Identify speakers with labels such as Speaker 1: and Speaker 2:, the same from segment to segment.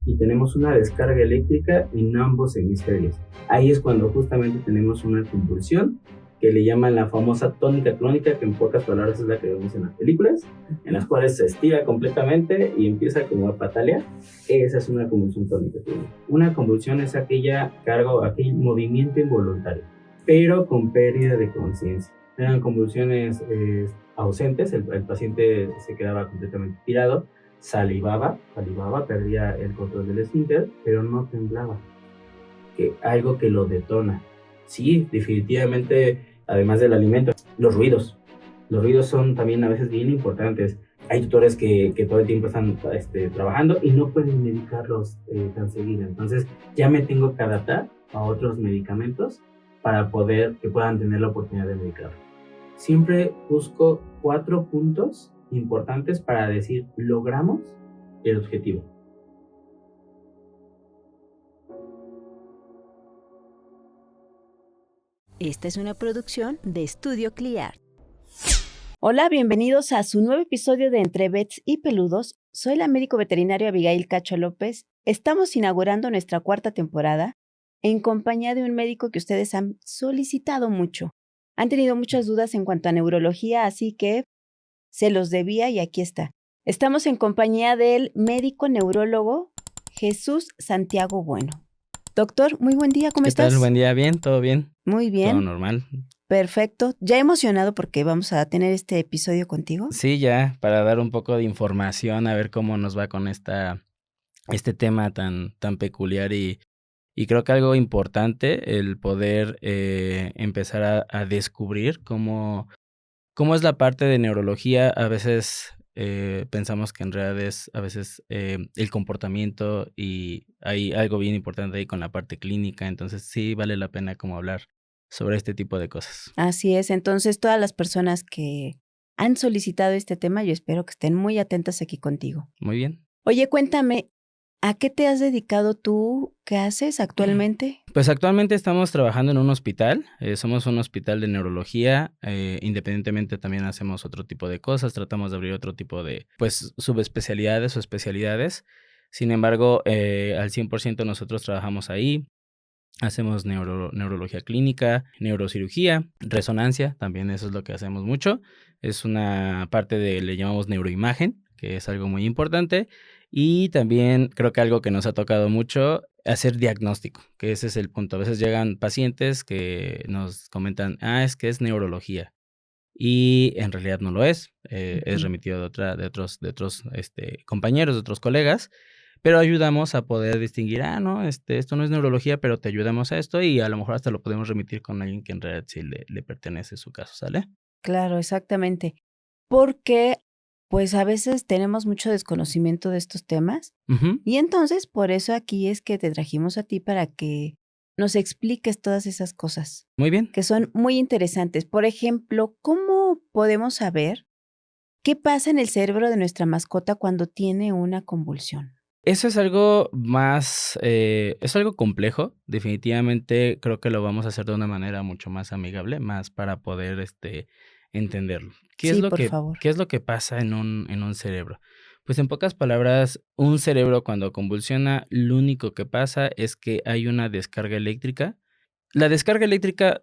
Speaker 1: y tenemos una descarga eléctrica en ambos hemisferios. Ahí es cuando justamente tenemos una convulsión que le llaman la famosa tónica clónica, que en pocas palabras es la que vemos en las películas, en las cuales se estira completamente y empieza como a patalear. Esa es una convulsión tónica clónica. Una convulsión es aquel movimiento involuntario, pero con pérdida de conciencia. Eran convulsiones ausentes, el paciente se quedaba completamente tirado, salivaba, perdía el control del esfínter, pero no temblaba. Algo que lo detona. Sí, definitivamente, además del alimento, los ruidos. Los ruidos son también a veces bien importantes. Hay tutores que todo el tiempo están trabajando y no pueden medicarlos tan seguido. Entonces ya me tengo que adaptar a otros medicamentos para que puedan tener la oportunidad de medicarlo. Siempre busco 4 puntos importantes para decir, logramos el objetivo.
Speaker 2: Esta es una producción de Estudio Cliart. Hola, bienvenidos a su nuevo episodio de Entre Vets y Peludos. Soy la médico veterinario Abigail Cacho López. Estamos inaugurando nuestra 4ª temporada en compañía de un médico que ustedes han solicitado mucho. Han tenido muchas dudas en cuanto a neurología, así que se los debía y aquí está. Estamos en compañía del médico neurólogo Jesús Santiago Bueno. Doctor, muy buen día, ¿cómo estás?
Speaker 3: ¿Qué tal? Buen día, ¿bien? ¿Todo bien?
Speaker 2: Muy bien.
Speaker 3: Todo normal.
Speaker 2: Perfecto. ¿Ya emocionado porque vamos a tener este episodio contigo?
Speaker 3: Sí, ya, para dar un poco de información, a ver cómo nos va con este tema tan peculiar y creo que algo importante, el poder empezar a descubrir cómo es la parte de neurología. A veces pensamos que en realidad es a veces el comportamiento y hay algo bien importante ahí con la parte clínica, entonces sí vale la pena como hablar sobre este tipo de cosas.
Speaker 2: Así es, entonces todas las personas que han solicitado este tema, yo espero que estén muy atentas aquí contigo.
Speaker 3: Muy bien.
Speaker 2: Oye, cuéntame, ¿a qué te has dedicado tú? ¿Qué haces actualmente?
Speaker 3: Pues actualmente estamos trabajando en un hospital, somos un hospital de neurología, independientemente también hacemos otro tipo de cosas, tratamos de abrir otro tipo de subespecialidades o especialidades. Sin embargo, al 100% nosotros trabajamos ahí. Hacemos neurología clínica, neurocirugía, resonancia, también eso es lo que hacemos mucho. Es una parte le llamamos neuroimagen, que es algo muy importante. Y también creo que algo que nos ha tocado mucho, hacer diagnóstico, que ese es el punto. A veces llegan pacientes que nos comentan, es que es neurología. Y en realidad no lo es, es remitido de otros compañeros, de otros colegas. Pero ayudamos a poder distinguir, no, esto no es neurología, pero te ayudamos a esto y a lo mejor hasta lo podemos remitir con alguien que en realidad sí le pertenece su caso, ¿sale?
Speaker 2: Claro, exactamente. Porque, pues a veces tenemos mucho desconocimiento de estos temas y entonces por eso aquí es que te trajimos a ti para que nos expliques todas esas cosas.
Speaker 3: Muy bien.
Speaker 2: Que son muy interesantes. Por ejemplo, ¿cómo podemos saber qué pasa en el cerebro de nuestra mascota cuando tiene una convulsión?
Speaker 3: Eso es algo más, es algo complejo. Definitivamente creo que lo vamos a hacer de una manera mucho más amigable, más para poder entenderlo.
Speaker 2: Sí, por favor.
Speaker 3: ¿Qué es lo que pasa en un cerebro? Pues en pocas palabras, un cerebro cuando convulsiona, lo único que pasa es que hay una descarga eléctrica. La descarga eléctrica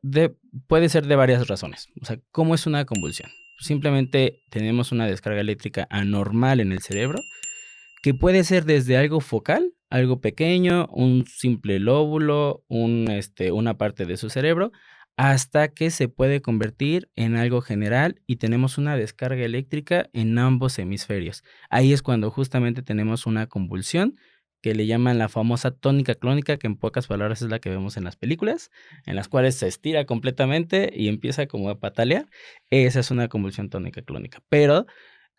Speaker 3: puede ser de varias razones. O sea, ¿cómo es una convulsión? Simplemente tenemos una descarga eléctrica anormal en el cerebro, que puede ser desde algo focal, algo pequeño, un simple lóbulo, una parte de su cerebro, hasta que se puede convertir en algo general y tenemos una descarga eléctrica en ambos hemisferios. Ahí es cuando justamente tenemos una convulsión que le llaman la famosa tónica clónica, que en pocas palabras es la que vemos en las películas, en las cuales se estira completamente y empieza como a patalear. Esa es una convulsión tónica clónica, pero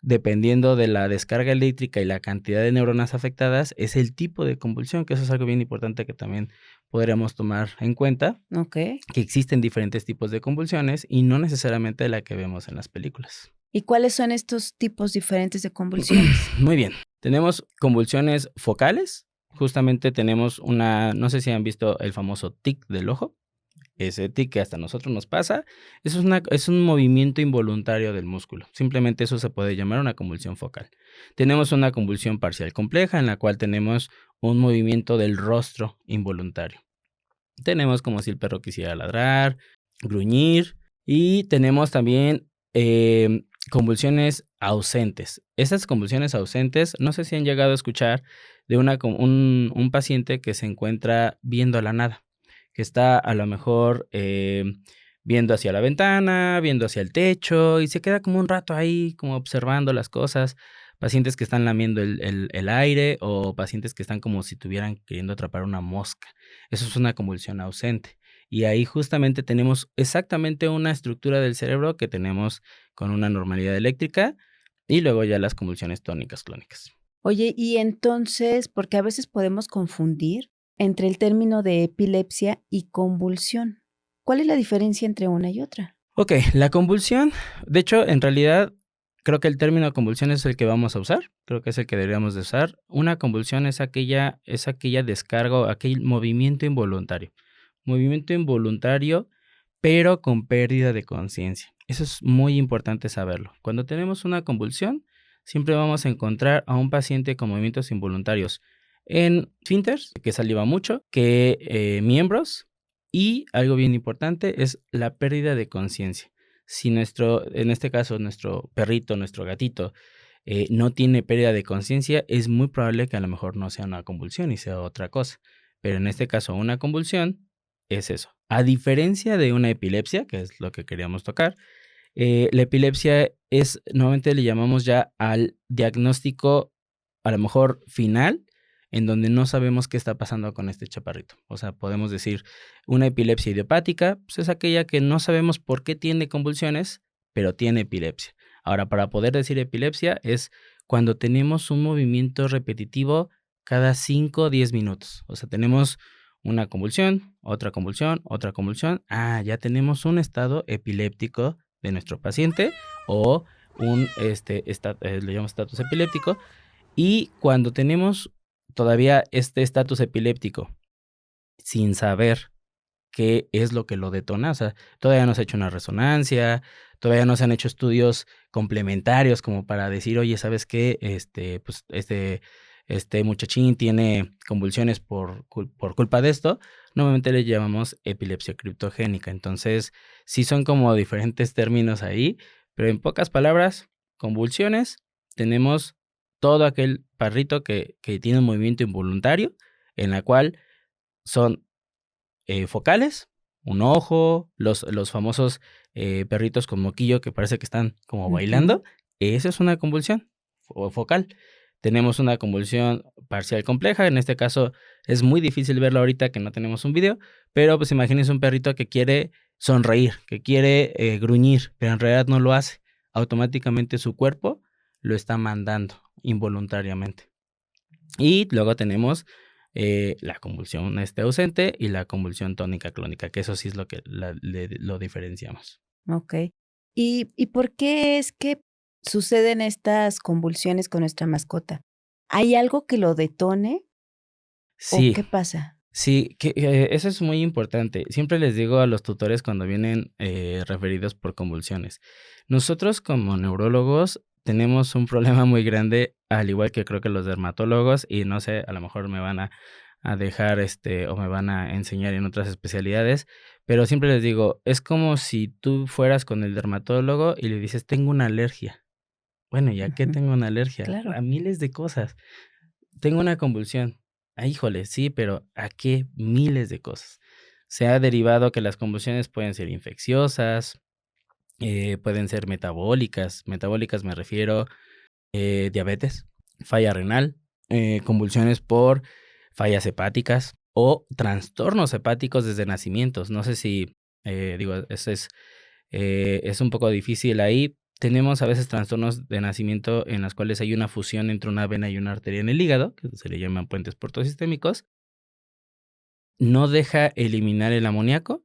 Speaker 3: dependiendo de la descarga eléctrica y la cantidad de neuronas afectadas, es el tipo de convulsión, que eso es algo bien importante que también podríamos tomar en cuenta.
Speaker 2: Okay.
Speaker 3: Que existen diferentes tipos de convulsiones y no necesariamente la que vemos en las películas.
Speaker 2: ¿Y cuáles son estos tipos diferentes de convulsiones?
Speaker 3: Muy bien. Tenemos convulsiones focales. Justamente tenemos no sé si han visto el famoso tic del ojo. ese tic que hasta a nosotros nos pasa, eso es un movimiento involuntario del músculo. Simplemente eso se puede llamar una convulsión focal. Tenemos una convulsión parcial compleja en la cual tenemos un movimiento del rostro involuntario. Tenemos como si el perro quisiera ladrar, gruñir, y tenemos también convulsiones ausentes. Esas convulsiones ausentes, no sé si han llegado a escuchar de un paciente que se encuentra viendo a la nada, que está a lo mejor viendo hacia la ventana, viendo hacia el techo, y se queda como un rato ahí, como observando las cosas. Pacientes que están lamiendo el aire, o pacientes que están como si estuvieran queriendo atrapar una mosca. Eso es una convulsión ausente. Y ahí justamente tenemos exactamente una estructura del cerebro que tenemos con una normalidad eléctrica, y luego ya las convulsiones tónicas clónicas.
Speaker 2: Oye, y entonces, porque a veces podemos confundir entre el término de epilepsia y convulsión. ¿Cuál es la diferencia entre una y otra?
Speaker 3: Ok, la convulsión, de hecho, en realidad, creo que el término convulsión es el que vamos a usar, creo que es el que deberíamos de usar. Una convulsión es aquella descarga, aquel movimiento involuntario. Movimiento involuntario, pero con pérdida de conciencia. Eso es muy importante saberlo. Cuando tenemos una convulsión, siempre vamos a encontrar a un paciente con movimientos involuntarios en esfínteres, que saliva mucho, que miembros, y algo bien importante es la pérdida de conciencia. Si en este caso, nuestro perrito, nuestro gatito, no tiene pérdida de conciencia, es muy probable que a lo mejor no sea una convulsión y sea otra cosa. Pero en este caso, una convulsión es eso. A diferencia de una epilepsia, que es lo que queríamos tocar, la epilepsia normalmente le llamamos ya al diagnóstico a lo mejor final, en donde no sabemos qué está pasando con este chaparrito. O sea, podemos decir una epilepsia idiopática, pues es aquella que no sabemos por qué tiene convulsiones, pero tiene epilepsia. Ahora, para poder decir epilepsia es cuando tenemos un movimiento repetitivo cada 5 o 10 minutos. O sea, tenemos una convulsión, otra convulsión, otra convulsión. Ya tenemos un estado epiléptico de nuestro paciente, o le llamamos estatus epiléptico. Y cuando tenemos todavía este estatus epiléptico sin saber qué es lo que lo detona, o sea, todavía no se ha hecho una resonancia, todavía no se han hecho estudios complementarios como para decir, oye, ¿sabes qué? Este muchachín tiene convulsiones por culpa de esto. Normalmente le llamamos epilepsia criptogénica. Entonces, sí son como diferentes términos ahí, pero en pocas palabras, convulsiones, tenemos todo aquel perrito que tiene un movimiento involuntario, en la cual son focales, un ojo, los famosos perritos con moquillo que parece que están como bailando. Eso es una convulsión focal. Tenemos una convulsión parcial compleja. En este caso es muy difícil verlo ahorita que no tenemos un video, pero pues imagínense un perrito que quiere sonreír, que quiere gruñir, pero en realidad no lo hace. Automáticamente su cuerpo lo está mandando involuntariamente. Y luego tenemos la convulsión ausente y la convulsión tónica clónica, que eso sí es lo que lo diferenciamos.
Speaker 2: Ok. ¿Y por qué es que suceden estas convulsiones con nuestra mascota? ¿Hay algo que lo detone?
Speaker 3: Sí.
Speaker 2: ¿O qué pasa?
Speaker 3: Sí, eso es muy importante. Siempre les digo a los tutores cuando vienen referidos por convulsiones. Nosotros como neurólogos tenemos un problema muy grande, al igual que creo que los dermatólogos, y no sé, a lo mejor me van a dejar o me van a enseñar en otras especialidades, pero siempre les digo, es como si tú fueras con el dermatólogo y le dices, tengo una alergia. Bueno, ¿y a qué tengo una alergia?
Speaker 2: Claro.
Speaker 3: A miles de cosas. Tengo una convulsión. Híjole, sí, pero ¿a qué? Miles de cosas. Se ha derivado que las convulsiones pueden ser infecciosas, pueden ser metabólicas. Metabólicas me refiero diabetes, falla renal, convulsiones por fallas hepáticas o trastornos hepáticos desde nacimientos. No sé si, eso es un poco difícil ahí. Tenemos a veces trastornos de nacimiento en los cuales hay una fusión entre una vena y una arteria en el hígado, que se le llaman puentes portosistémicos. No deja eliminar el amoníaco,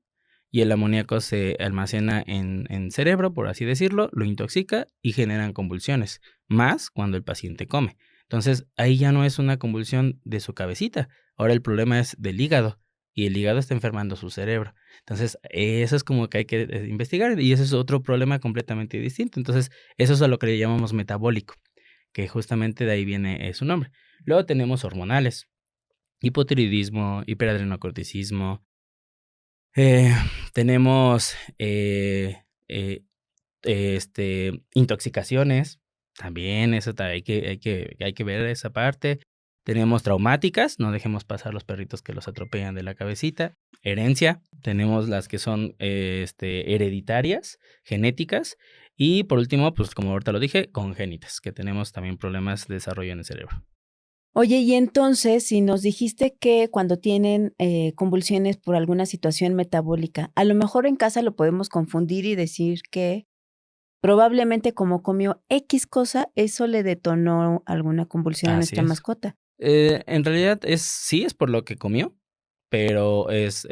Speaker 3: y el amoníaco se almacena en cerebro, por así decirlo, lo intoxica y generan convulsiones, más cuando el paciente come. Entonces, ahí ya no es una convulsión de su cabecita, ahora el problema es del hígado. y el hígado está enfermando su cerebro. Entonces, eso es como que hay que investigar y ese es otro problema completamente distinto. Entonces, eso es a lo que le llamamos metabólico, que justamente de ahí viene su nombre. Luego tenemos hormonales, hipotiroidismo, hiperadrenocorticismo, eh, tenemos intoxicaciones, también eso hay que ver esa parte. Tenemos traumáticas, no dejemos pasar los perritos que los atropellan de la cabecita. Herencia, tenemos las que son hereditarias, genéticas. Y por último, pues como ahorita lo dije, congénitas, que tenemos también problemas de desarrollo en el cerebro.
Speaker 2: Oye, y entonces, si nos dijiste que cuando tienen convulsiones por alguna situación metabólica, a lo mejor en casa lo podemos confundir y decir que probablemente como comió X cosa, eso le detonó alguna convulsión a
Speaker 3: Así
Speaker 2: nuestra
Speaker 3: es.
Speaker 2: mascota.
Speaker 3: En realidad sí es por lo que comió, pero es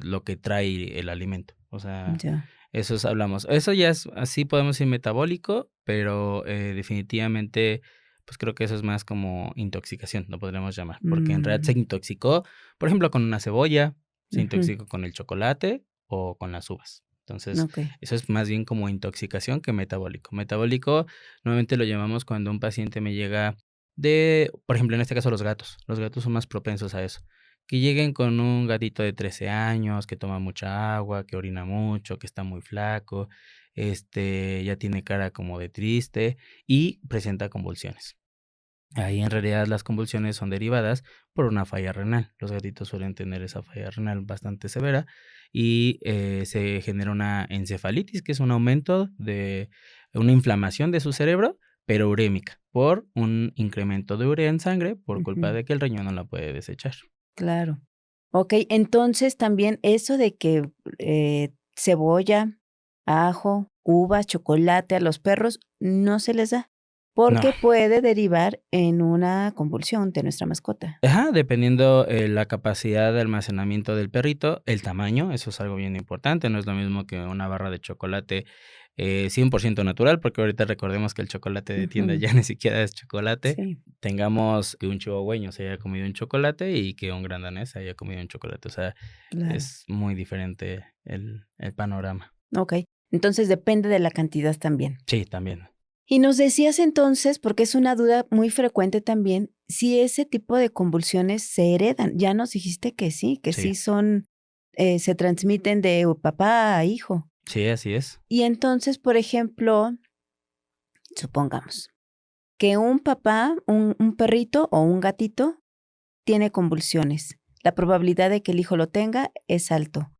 Speaker 3: lo que trae el alimento. O sea,
Speaker 2: Ya.
Speaker 3: hablamos. Eso ya es, así podemos decir metabólico, pero definitivamente, pues creo que eso es más como intoxicación, lo podríamos llamar, porque en realidad se
Speaker 2: Mm,
Speaker 3: intoxicó, por ejemplo, con una cebolla, se
Speaker 2: ujú,
Speaker 3: intoxicó con el chocolate o con las uvas. Entonces,
Speaker 2: ok.
Speaker 3: eso es más bien como intoxicación que metabólico. Metabólico, normalmente lo llamamos cuando un paciente me llega por ejemplo, en este caso los gatos. Los gatos son más propensos a eso. Que lleguen con un gatito de 13 años, que toma mucha agua, que orina mucho, que está muy flaco, ya tiene cara como de triste y presenta convulsiones. Ahí en realidad las convulsiones son derivadas por una falla renal. Los gatitos suelen tener esa falla renal bastante severa y se genera una encefalitis, que es un aumento de una inflamación de su cerebro, pero urémica, por un incremento de urea en sangre por culpa
Speaker 2: Ujú,
Speaker 3: de que el riñón no la puede desechar.
Speaker 2: claro. Ok, entonces también eso de que cebolla, ajo, uvas, chocolate a los perros no se les da,
Speaker 3: No.
Speaker 2: porque puede derivar en una convulsión de nuestra mascota.
Speaker 3: Ajá, dependiendo, la capacidad de almacenamiento del perrito, el tamaño, eso es algo bien importante, no es lo mismo que una barra de chocolate, 100% natural, porque ahorita recordemos que el chocolate de tienda
Speaker 2: Ujú,
Speaker 3: ya ni siquiera es chocolate.
Speaker 2: sí,
Speaker 3: Tengamos que un chihuahueño se haya comido un chocolate y que un gran danés se haya comido un chocolate, o sea,
Speaker 2: claro.
Speaker 3: es muy diferente el panorama.
Speaker 2: Ok, entonces depende de la cantidad también.
Speaker 3: Sí, también.
Speaker 2: Y nos decías entonces, porque es una duda muy frecuente también, si ese tipo de convulsiones se heredan. Ya nos dijiste que
Speaker 3: Sí,
Speaker 2: sí son, se transmiten de papá a hijo.
Speaker 3: sí, así es.
Speaker 2: Y entonces, por ejemplo, supongamos que un papá, un perrito o un gatito tiene convulsiones. La probabilidad de que el hijo lo tenga es alto,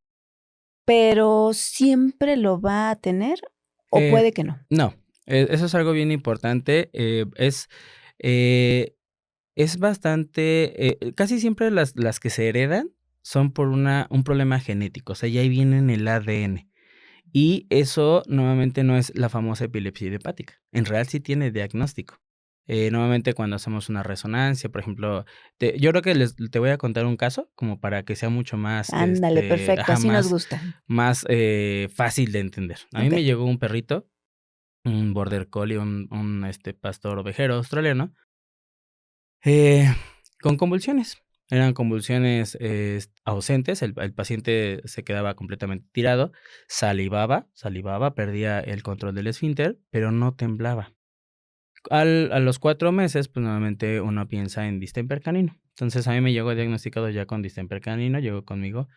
Speaker 2: pero ¿siempre lo va a tener o
Speaker 3: Eh,
Speaker 2: puede que no?
Speaker 3: no, eso es algo bien importante, eh es bastante, casi siempre las que se heredan son por un problema genético, o sea, ya ahí viene en el ADN. Y eso nuevamente no es la famosa epilepsia idiopática. En real sí tiene diagnóstico. Nuevamente cuando hacemos una resonancia, por ejemplo, yo creo que te voy a contar un caso como para que sea mucho más,
Speaker 2: Ándale, perfecto, así nos gusta.
Speaker 3: más fácil de entender. A mí me
Speaker 2: Okey.
Speaker 3: llegó un perrito, un border collie, un pastor ovejero australiano, eh, con convulsiones. Eran convulsiones, ausentes, el paciente se quedaba completamente tirado, salivaba, perdía el control del esfínter, pero no temblaba. A los 4 meses, pues, nuevamente uno piensa en distemper canino. Entonces, a mí me llegó diagnosticado ya con distemper canino, llegó conmigo,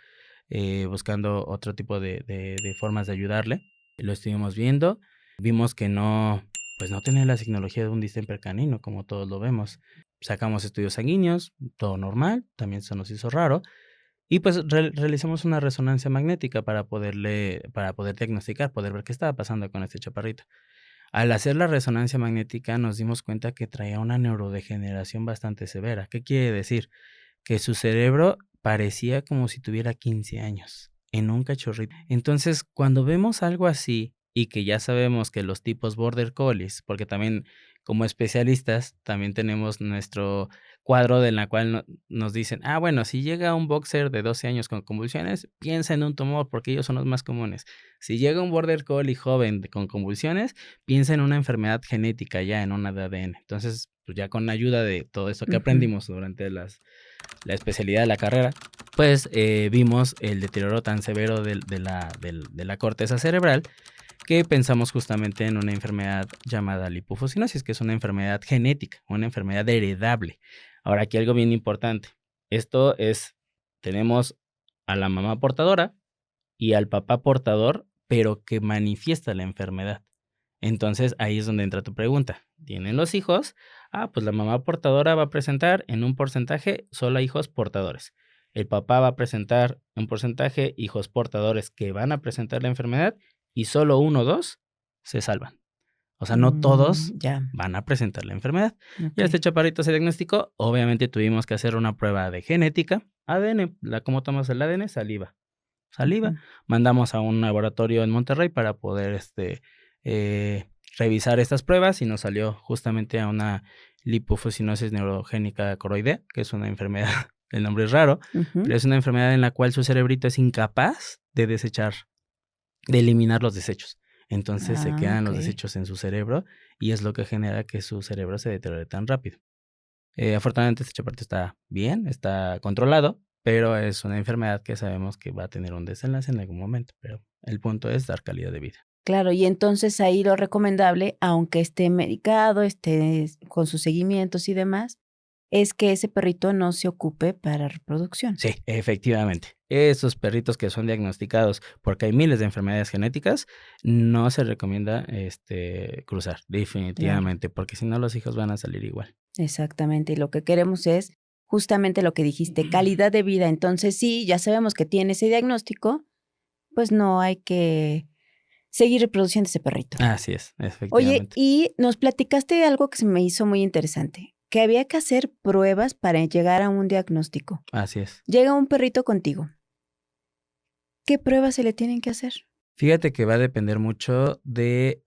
Speaker 3: buscando otro tipo de formas de ayudarle. Lo estuvimos viendo, vimos que no, pues, no tenía la signología de un distemper canino, como todos lo vemos. Sacamos estudios sanguíneos, todo normal, también se nos hizo raro, y pues realizamos una resonancia magnética para poder diagnosticar, poder ver qué estaba pasando con este chaparrito. Al hacer la resonancia magnética nos dimos cuenta que traía una neurodegeneración bastante severa. ¿Qué quiere decir? Que su cerebro parecía como si tuviera 15 años, en un cachorrito. Entonces, cuando vemos algo así y que ya sabemos que los tipos border collies, porque también como especialistas también tenemos nuestro cuadro de la cual nos dicen, bueno, si llega un boxer de 12 años con convulsiones, piensa en un tumor porque ellos son los más comunes. Si llega un border collie joven con convulsiones, piensa en una enfermedad genética ya, en una de ADN. Entonces, pues ya con ayuda de todo esto que
Speaker 2: Ujú.
Speaker 3: aprendimos durante la especialidad de la carrera, pues vimos el deterioro tan severo de la corteza cerebral que pensamos justamente en una enfermedad llamada lipofuscinosis, que es una enfermedad genética, una enfermedad heredable. Ahora, aquí algo bien importante. Esto es, tenemos a la mamá portadora y al papá portador, pero que manifiesta la enfermedad. Entonces, ahí es donde entra tu pregunta. ¿Tienen los hijos? Pues la mamá portadora va a presentar en un porcentaje solo a hijos portadores. El papá va a presentar un porcentaje hijos portadores que van a presentar la enfermedad y solo 1 o 2 se salvan. O sea, no todos
Speaker 2: Ya,
Speaker 3: van a presentar la enfermedad. Ya
Speaker 2: ok.
Speaker 3: este chaparrito se diagnosticó. Obviamente tuvimos que hacer una prueba de genética. ADN, ¿cómo tomas el ADN? Saliva.
Speaker 2: Ujú.
Speaker 3: Mandamos a un laboratorio en Monterrey para poder revisar estas pruebas y nos salió justamente a una lipofuscinosis neurogénica coroidea, que es una enfermedad, el nombre es raro,
Speaker 2: Ujú.
Speaker 3: pero es una enfermedad en la cual su cerebrito es incapaz de desechar, de eliminar los desechos. Entonces se quedan los
Speaker 2: Ok.
Speaker 3: desechos en su cerebro y es lo que genera que su cerebro se deteriore tan rápido. Afortunadamente este chaparrito está bien, está controlado, pero es una enfermedad que sabemos que va a tener un desenlace en algún momento, pero el punto es dar calidad de vida.
Speaker 2: Claro, y entonces ahí lo recomendable, aunque esté medicado, esté con sus seguimientos y demás, es que ese perrito no se ocupe para reproducción.
Speaker 3: Sí, efectivamente. Esos perritos que son diagnosticados porque hay miles de enfermedades genéticas, no se recomienda cruzar,
Speaker 2: Claro,
Speaker 3: definitivamente, porque si no los hijos van a salir igual.
Speaker 2: exactamente. Y lo que queremos es justamente lo que dijiste, calidad de vida. Entonces, sí, ya sabemos que tiene ese diagnóstico, pues no hay que seguir reproduciendo ese perrito.
Speaker 3: Así es,
Speaker 2: Oye,
Speaker 3: efectivamente.
Speaker 2: y nos platicaste algo que se me hizo muy interesante, que había que hacer pruebas para llegar a un diagnóstico.
Speaker 3: Así es.
Speaker 2: Llega un perrito contigo. ¿Qué pruebas se le tienen que hacer?
Speaker 3: Fíjate que va a depender mucho de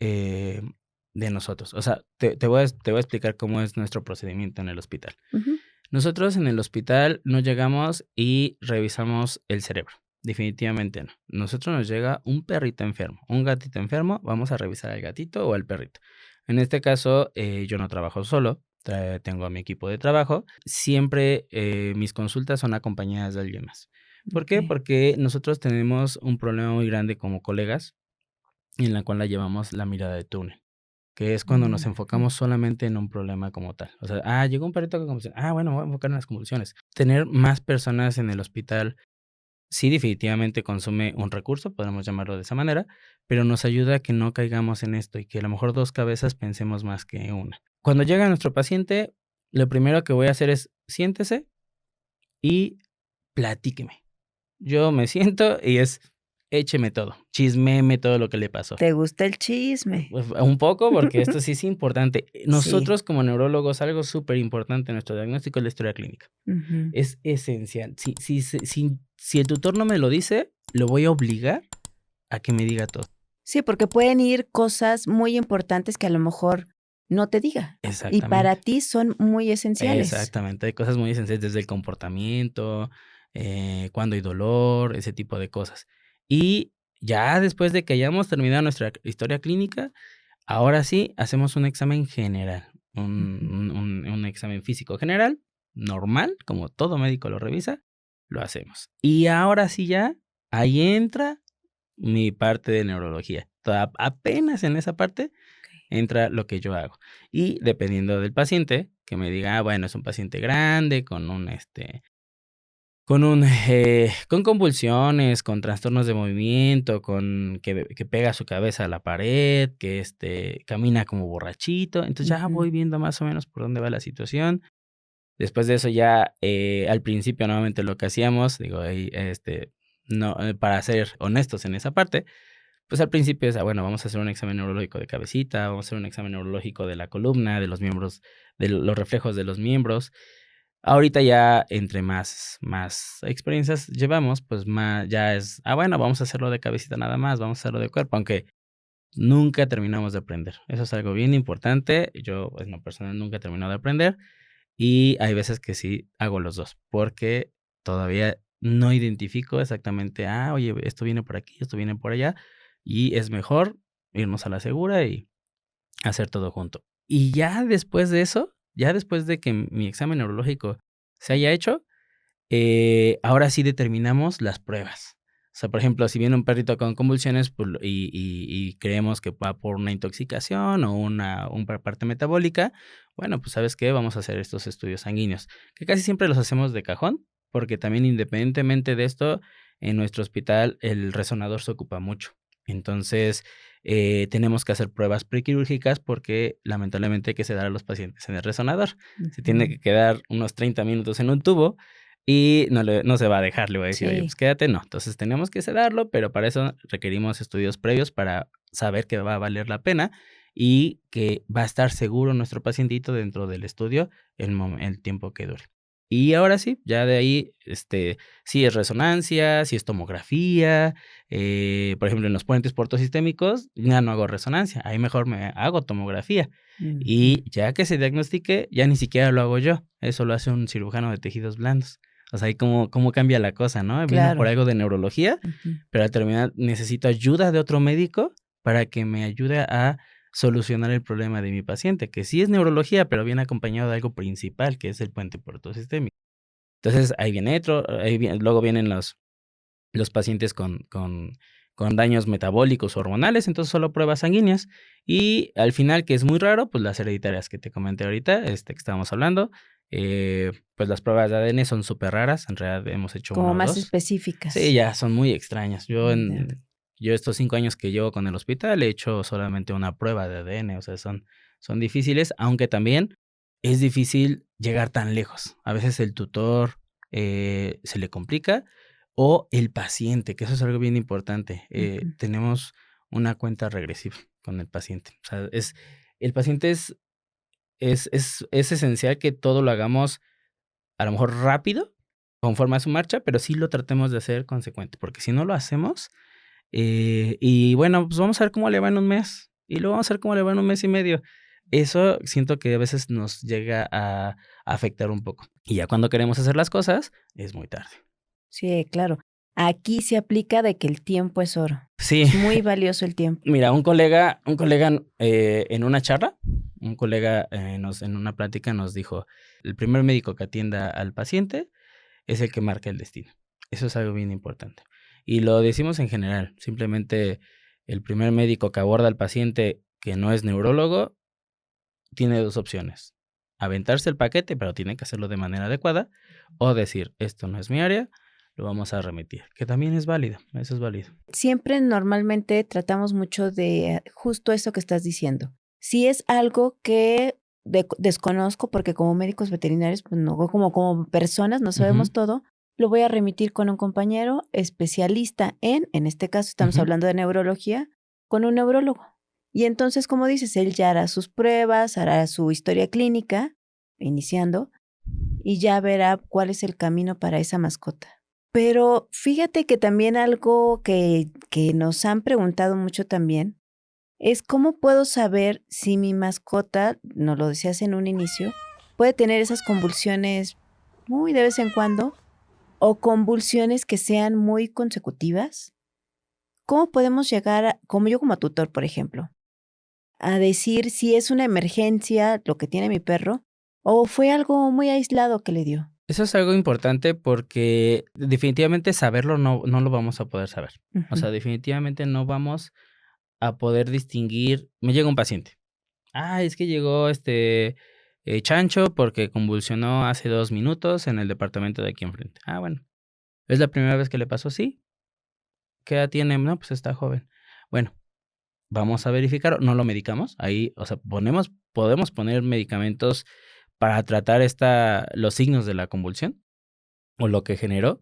Speaker 3: nosotros. O sea, te voy a explicar cómo es nuestro procedimiento en el hospital.
Speaker 2: Ujú.
Speaker 3: Nosotros en el hospital no llegamos y revisamos el cerebro. Definitivamente no. Nosotros nos llega un perrito enfermo, un gatito enfermo, vamos a revisar al gatito o al perrito. En este caso, yo no trabajo solo, tengo a mi equipo de trabajo. Siempre mis consultas son acompañadas de alguien más. ¿Por qué?
Speaker 2: Ok.
Speaker 3: Porque nosotros tenemos un problema muy grande como colegas en la cual la llevamos la mirada de túnel, que es cuando nos
Speaker 2: Ujú.
Speaker 3: enfocamos solamente en un problema como tal. O sea, llegó un perrito con convulsiones. Bueno, me voy a enfocar en las convulsiones. Tener más personas en el hospital sí definitivamente consume un recurso, podemos llamarlo de esa manera, pero nos ayuda a que no caigamos en esto y que a lo mejor 2 cabezas pensemos más que una. Cuando llega nuestro paciente, lo primero que voy a hacer es siéntese y platíqueme. Yo me siento y écheme todo, chisméeme todo lo que le pasó.
Speaker 2: ¿Te gusta el chisme?
Speaker 3: Pues, un poco, porque esto sí es importante.
Speaker 2: Sí.
Speaker 3: Nosotros como neurólogos, algo súper importante en nuestro diagnóstico es la historia clínica.
Speaker 2: Ujú.
Speaker 3: Es esencial. Si el tutor no me lo dice, lo voy a obligar a que me diga todo.
Speaker 2: Sí, porque pueden ir cosas muy importantes que a lo mejor no te diga. Y para
Speaker 3: Exactamente.
Speaker 2: ti son muy esenciales.
Speaker 3: Exactamente. Hay cosas muy esenciales desde el comportamiento, cuando hay dolor, ese tipo de cosas. Y ya después de que hayamos terminado nuestra historia clínica, ahora sí hacemos un examen general,
Speaker 2: Ujú.
Speaker 3: un examen físico general, normal, como todo médico lo revisa, lo hacemos. Y ahora sí ya, ahí entra mi parte de neurología. Apenas en esa parte entra lo que yo hago. Y dependiendo del paciente, que me diga, bueno, es un paciente grande, con convulsiones, con trastornos de movimiento, con que pega su cabeza a la pared, que camina como borrachito. Entonces ya
Speaker 2: Ujú.
Speaker 3: voy viendo más o menos por dónde va la situación. Después de eso ya, al principio nuevamente lo que hacíamos, digo, ahí, no, para ser honestos en esa parte, pues al principio es, bueno, vamos a hacer un examen neurológico de cabecita, vamos a hacer un examen neurológico de la columna, de los miembros, de los reflejos de los miembros. Ahorita ya entre más experiencias llevamos, pues más ya es, bueno, vamos a hacerlo de cabecita nada más, vamos a hacerlo de cuerpo, aunque nunca terminamos de aprender. Eso es algo bien importante. Yo, en lo personal, nunca he terminado de aprender y hay veces que sí hago los 2 porque todavía no identifico exactamente, oye, esto viene por aquí, esto viene por allá, y es mejor irnos a la segura y hacer todo junto. Y ya después de eso, ya después de que mi examen neurológico se haya hecho, ahora sí determinamos las pruebas. O sea, por ejemplo, si viene un perrito con convulsiones pues, y creemos que va por una intoxicación o una parte metabólica, bueno, pues ¿sabes qué? Vamos a hacer estos estudios sanguíneos, que casi siempre los hacemos de cajón, porque también independientemente de esto, en nuestro hospital el resonador se ocupa mucho. Entonces, tenemos que hacer pruebas prequirúrgicas porque lamentablemente hay que sedar a los pacientes en el resonador. Se tiene que quedar unos 30 minutos en un tubo y no se va a dejar, le voy a decir, oye,
Speaker 2: Sí,
Speaker 3: pues quédate, no. Entonces tenemos que sedarlo, pero para eso requerimos estudios previos para saber que va a valer la pena y que va a estar seguro nuestro pacientito dentro del estudio el tiempo que dure. Y ahora sí, ya de ahí, si es resonancia, si es tomografía, por ejemplo, en los puentes portosistémicos, ya no hago resonancia, ahí mejor me hago tomografía. Y ya que se diagnostique, ya ni siquiera lo hago yo, eso lo hace un cirujano de tejidos blandos. O sea, ahí cómo cambia la cosa, ¿no? Vino por
Speaker 2: claro.
Speaker 3: algo de neurología,
Speaker 2: Ujú.
Speaker 3: pero al terminar necesito ayuda de otro médico para que me ayude a solucionar el problema de mi paciente, que sí es neurología, pero viene acompañado de algo principal, que es el puente portosistémico. Entonces, luego vienen los pacientes con daños metabólicos o hormonales, entonces solo pruebas sanguíneas. Y al final, que es muy raro, pues las hereditarias que te comenté ahorita, que estábamos hablando, pues las pruebas de ADN son súper raras, en realidad hemos hecho
Speaker 2: Como
Speaker 3: una o
Speaker 2: más
Speaker 3: dos. Sí,
Speaker 2: específicas.
Speaker 3: ya son muy extrañas.
Speaker 2: Ya.
Speaker 3: Yo estos 5 años que llevo con el hospital he hecho solamente una prueba de ADN, o sea, son difíciles, aunque también es difícil llegar tan lejos. A veces el tutor se le complica o el paciente, que eso es algo bien importante.
Speaker 2: Ujú.
Speaker 3: Tenemos una cuenta regresiva con el paciente. O sea, el paciente es esencial que todo lo hagamos a lo mejor rápido, conforme a su marcha, pero sí lo tratemos de hacer consecuente, porque si no lo hacemos, y bueno, pues vamos a ver cómo le va en un mes, y luego vamos a ver cómo le va en un mes y medio. Eso siento que a veces nos llega a afectar un poco. Y ya cuando queremos hacer las cosas, es muy tarde.
Speaker 2: Sí, claro. Aquí se aplica de que el tiempo es oro.
Speaker 3: Sí,
Speaker 2: Es muy valioso el tiempo.
Speaker 3: mira, un colega en una charla, un colega en una plática nos dijo, el primer médico que atienda al paciente es el que marca el destino. Eso es algo bien importante. Y lo decimos en general, simplemente el primer médico que aborda al paciente que no es neurólogo tiene dos opciones. Aventarse el paquete, pero tiene que hacerlo de manera adecuada, o decir, esto no es mi área, lo vamos a remitir, que también es válido, eso es válido.
Speaker 2: Siempre normalmente tratamos mucho de justo eso que estás diciendo. Si es algo que desconozco, porque como médicos veterinarios, pues no, como personas no sabemos
Speaker 3: Ujú,
Speaker 2: todo, lo voy a remitir con un compañero especialista en este caso estamos
Speaker 3: ujú.
Speaker 2: hablando de neurología, con un neurólogo. Y entonces, como dices, él ya hará sus pruebas, hará su historia clínica, iniciando, y ya verá cuál es el camino para esa mascota. Pero fíjate que también algo que nos han preguntado mucho también es cómo puedo saber si mi mascota, nos lo decías en un inicio, puede tener esas convulsiones muy de vez en cuando o convulsiones que sean muy consecutivas. ¿Cómo podemos llegar, como yo como tutor, por ejemplo, a decir si es una emergencia lo que tiene mi perro o fue algo muy aislado que le dio?
Speaker 3: Eso es algo importante porque definitivamente saberlo no lo vamos a poder saber. O
Speaker 2: Ujú.
Speaker 3: sea, definitivamente no vamos a poder distinguir. Me llega un paciente. Es que llegó Chancho porque convulsionó hace 2 minutos en el departamento de aquí enfrente. Bueno. ¿Es la primera vez que le pasó? Sí. ¿Qué edad tiene? No, pues está joven. Bueno, vamos a verificar. No lo medicamos. Ahí, o sea, podemos poner medicamentos para tratar los signos de la convulsión o lo que generó,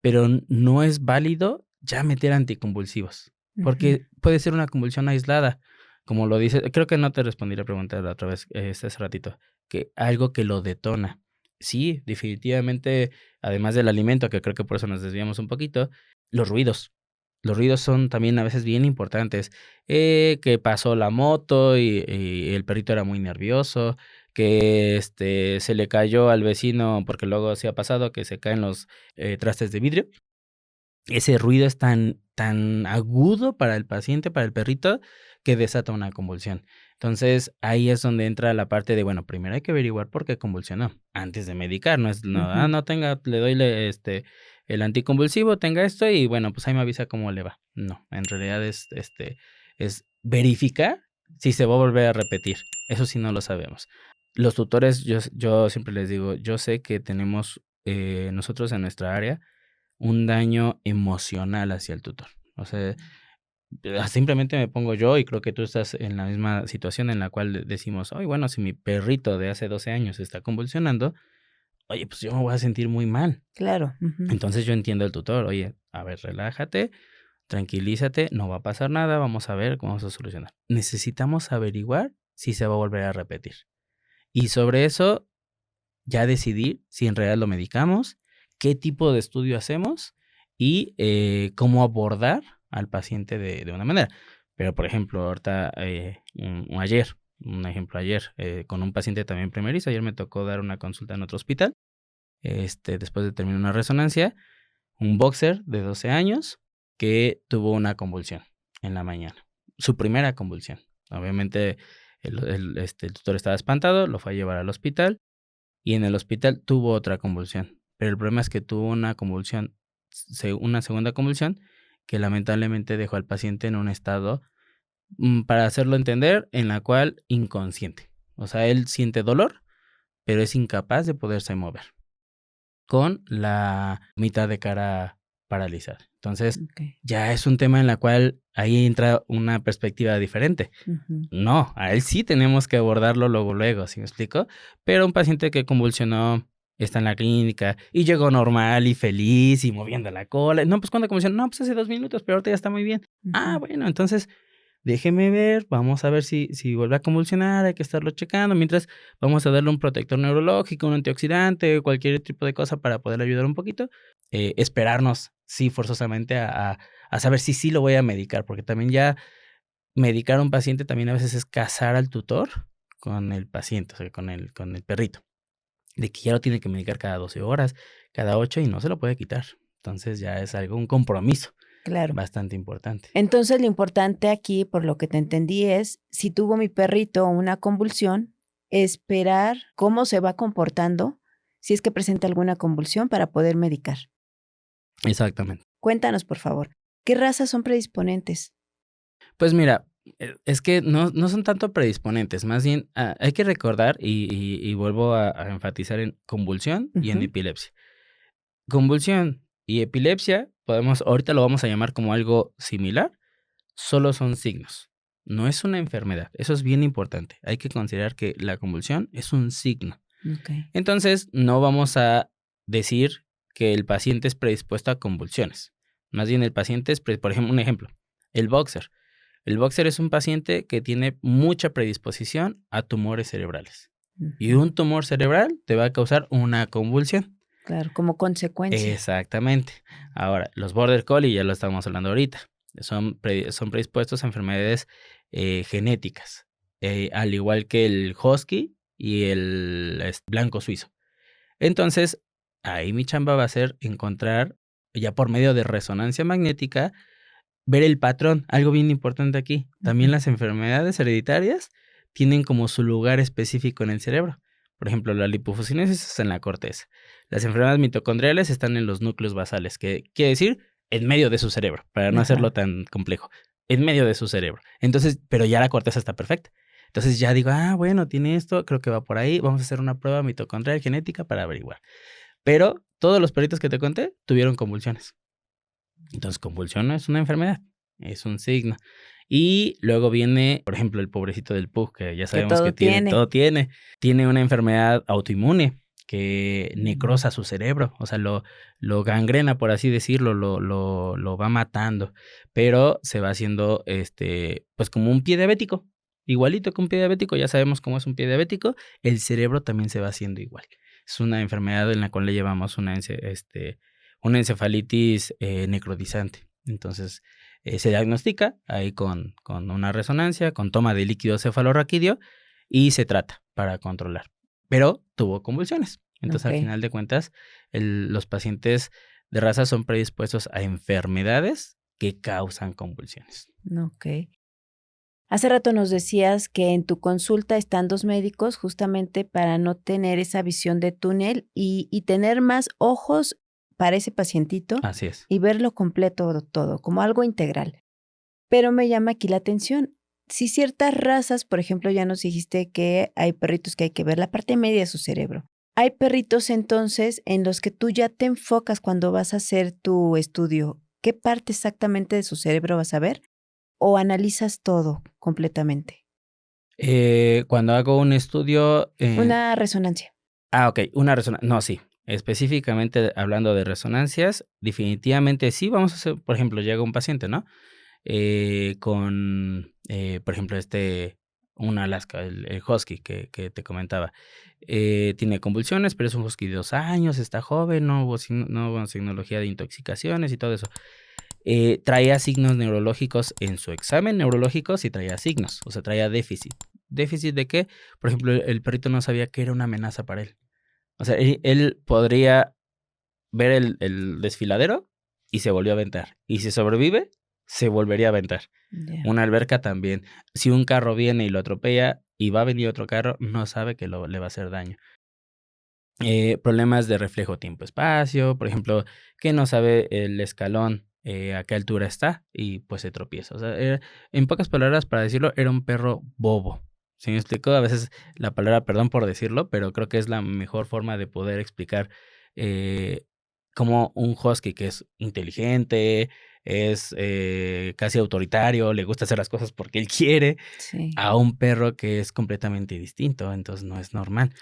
Speaker 3: pero no es válido ya meter anticonvulsivos,
Speaker 2: Ujú.
Speaker 3: porque puede ser una convulsión aislada, como lo dice, creo que no te respondí la pregunta la otra vez, hace ratito, que algo que lo detona. Sí, definitivamente, además del alimento, que creo que por eso nos desviamos un poquito, los ruidos. Los ruidos son también a veces bien importantes. Que pasó la moto y el perrito era muy nervioso, que se le cayó al vecino, porque luego sí ha pasado que se caen los trastes de vidrio. Ese ruido es tan agudo para el paciente, para el perrito, que desata una convulsión. Entonces, ahí es donde entra la parte de, bueno, primero hay que averiguar por qué convulsionó antes de medicar. No es, no,
Speaker 2: Ujú.
Speaker 3: no tenga, le doy el anticonvulsivo, tenga esto y bueno, pues ahí me avisa cómo le va. No, en realidad es verificar si se va a volver a repetir. Eso sí no lo sabemos. Los tutores, yo siempre les digo, yo sé que tenemos nosotros en nuestra área un daño emocional hacia el tutor. O sea, simplemente me pongo yo y creo que tú estás en la misma situación en la cual decimos, oye, bueno, si mi perrito de hace 12 años está convulsionando, oye, pues yo me voy a sentir muy mal.
Speaker 2: Claro. Ujú.
Speaker 3: Entonces yo entiendo al tutor, oye, a ver, relájate, tranquilízate, no va a pasar nada, vamos a ver cómo vamos a solucionar. Necesitamos averiguar si se va a volver a repetir. Y sobre eso ya decidir si en realidad lo medicamos, qué tipo de estudio hacemos y cómo abordar al paciente de una manera. Pero, por ejemplo, ahorita, un ejemplo ayer, con un paciente también primerizo, ayer me tocó dar una consulta en otro hospital, después de terminar una resonancia, un boxer de 12 años que tuvo una convulsión en la mañana, su primera convulsión. Obviamente, el tutor estaba espantado, lo fue a llevar al hospital y en el hospital tuvo otra convulsión. Pero el problema es que tuvo una convulsión, una segunda convulsión, que lamentablemente dejó al paciente en un estado, para hacerlo entender, en la cual inconsciente. O sea, él siente dolor, pero es incapaz de poderse mover, con la mitad de cara paralizada. Entonces,
Speaker 2: Ok.
Speaker 3: ya es un tema en la cual ahí entra una perspectiva diferente.
Speaker 2: Ujú.
Speaker 3: No, a él sí tenemos que abordarlo luego, ¿sí me explico? Pero un paciente que convulsionó, está en la clínica y llegó normal y feliz y moviendo la cola. No, pues ¿cuándo convulsionó? No, pues hace 2 minutos, pero ahorita ya está muy bien. Ah,
Speaker 2: Ujú.
Speaker 3: bueno, entonces déjeme ver, vamos a ver si vuelve a convulsionar, hay que estarlo checando. Mientras, vamos a darle un protector neurológico, un antioxidante, cualquier tipo de cosa para poder ayudar un poquito. Esperarnos, sí, forzosamente a saber si sí lo voy a medicar, porque también ya medicar a un paciente también a veces es casar al tutor con el paciente, o sea, con el perrito, de que ya lo tiene que medicar cada 12 horas, cada 8 y no se lo puede quitar. Entonces ya es algo, un compromiso
Speaker 2: Claro.
Speaker 3: bastante importante.
Speaker 2: Entonces, lo importante aquí, por lo que te entendí, es si tuvo mi perrito una convulsión, esperar cómo se va comportando, si es que presenta alguna convulsión para poder medicar.
Speaker 3: Exactamente.
Speaker 2: Cuéntanos, por favor, ¿qué razas son predisponentes?
Speaker 3: Pues mira, es que no son tanto predisponentes, más bien hay que recordar y vuelvo a enfatizar en convulsión y en
Speaker 2: Ujú.
Speaker 3: epilepsia. Convulsión y epilepsia, ahorita lo vamos a llamar como algo similar, solo son signos. No es una enfermedad. Eso es bien importante. Hay que considerar que la convulsión es un signo.
Speaker 2: Okay.
Speaker 3: Entonces, no vamos a decir que el paciente es predispuesto a convulsiones. Más bien, el paciente es, por ejemplo, un ejemplo, el boxer. El boxer es un paciente que tiene mucha predisposición a tumores cerebrales. Y
Speaker 2: Ujú.
Speaker 3: un tumor cerebral te va a causar una convulsión.
Speaker 2: Claro, como consecuencia.
Speaker 3: Exactamente. Ahora, los border collie, ya lo estamos hablando ahorita, son predispuestos a enfermedades genéticas, al igual que el husky y el blanco suizo. Entonces, ahí mi chamba va a ser encontrar, ya por medio de resonancia magnética, ver el patrón. Algo bien importante aquí, también
Speaker 2: Ujú.
Speaker 3: las enfermedades hereditarias tienen como su lugar específico en el cerebro. Por ejemplo, la lipofuscinosis es en la corteza. Las enfermedades mitocondriales están en los núcleos basales, que quiere decir en medio de su cerebro, para no hacerlo
Speaker 2: Ajá.
Speaker 3: tan complejo. En medio de su cerebro. Entonces, pero ya la corteza está perfecta. Entonces ya digo, bueno, tiene esto, creo que va por ahí, vamos a hacer una prueba mitocondrial genética para averiguar. Pero todos los perritos que te conté tuvieron convulsiones. Entonces, convulsión no es una enfermedad, es un signo. Y luego viene, por ejemplo, el pobrecito del pug, que ya
Speaker 2: Que
Speaker 3: sabemos que
Speaker 2: todo tiene.
Speaker 3: tiene una enfermedad autoinmune que necrosa su cerebro, o sea, lo gangrena, por así decirlo, lo va matando, pero se va haciendo, pues como un pie diabético, igualito que un pie diabético, ya sabemos cómo es un pie diabético, el cerebro también se va haciendo igual. Es una enfermedad en la cual le llevamos una encefalitis necrotizante. Entonces, se diagnostica ahí con una resonancia, con toma de líquido cefalorraquídeo y se trata para controlar. Pero tuvo convulsiones. Entonces, al
Speaker 2: Ok.
Speaker 3: final de cuentas, los pacientes de raza son predispuestos a enfermedades que causan convulsiones.
Speaker 2: Ok. Hace rato nos decías que en tu consulta están 2 médicos justamente para no tener esa visión de túnel y tener más ojos para ese pacientito
Speaker 3: Así es.
Speaker 2: y verlo completo todo, como algo integral. Pero me llama aquí la atención, si ciertas razas, por ejemplo, ya nos dijiste que hay perritos que hay que ver la parte media de su cerebro. Hay perritos entonces en los que tú ya te enfocas cuando vas a hacer tu estudio. ¿Qué parte exactamente de su cerebro vas a ver? ¿O analizas todo completamente?
Speaker 3: Cuando hago un estudio,
Speaker 2: Una resonancia.
Speaker 3: ok, una resonancia. No, sí. Específicamente hablando de resonancias, definitivamente sí vamos a hacer, por ejemplo, llega un paciente, ¿no? Con, por ejemplo, un Alaska, el husky que te comentaba. Tiene convulsiones, pero es un husky de 2 años, está joven, no hubo signología de intoxicaciones y todo eso. Traía signos neurológicos en su examen neurológico, sí traía signos, o sea, traía déficit. ¿Déficit de qué? Por ejemplo, el perrito no sabía que era una amenaza para él. O sea, él podría ver el desfiladero y se volvió a aventar. Y si sobrevive, se volvería a aventar.
Speaker 2: Ya.
Speaker 3: Una alberca también. Si un carro viene y lo atropella y va a venir otro carro, no sabe que le va a hacer daño. Problemas de reflejo tiempo-espacio, por ejemplo, que no sabe el escalón a qué altura está y pues se tropieza. O sea, en pocas palabras, para decirlo, era un perro bobo. ¿Sí me explico? A veces la palabra, perdón por decirlo, pero creo que es la mejor forma de poder explicar eh, cómo un husky que es inteligente, es casi autoritario, le gusta hacer las cosas porque él quiere,
Speaker 2: Sí.
Speaker 3: a un perro que es completamente distinto, entonces no es normal.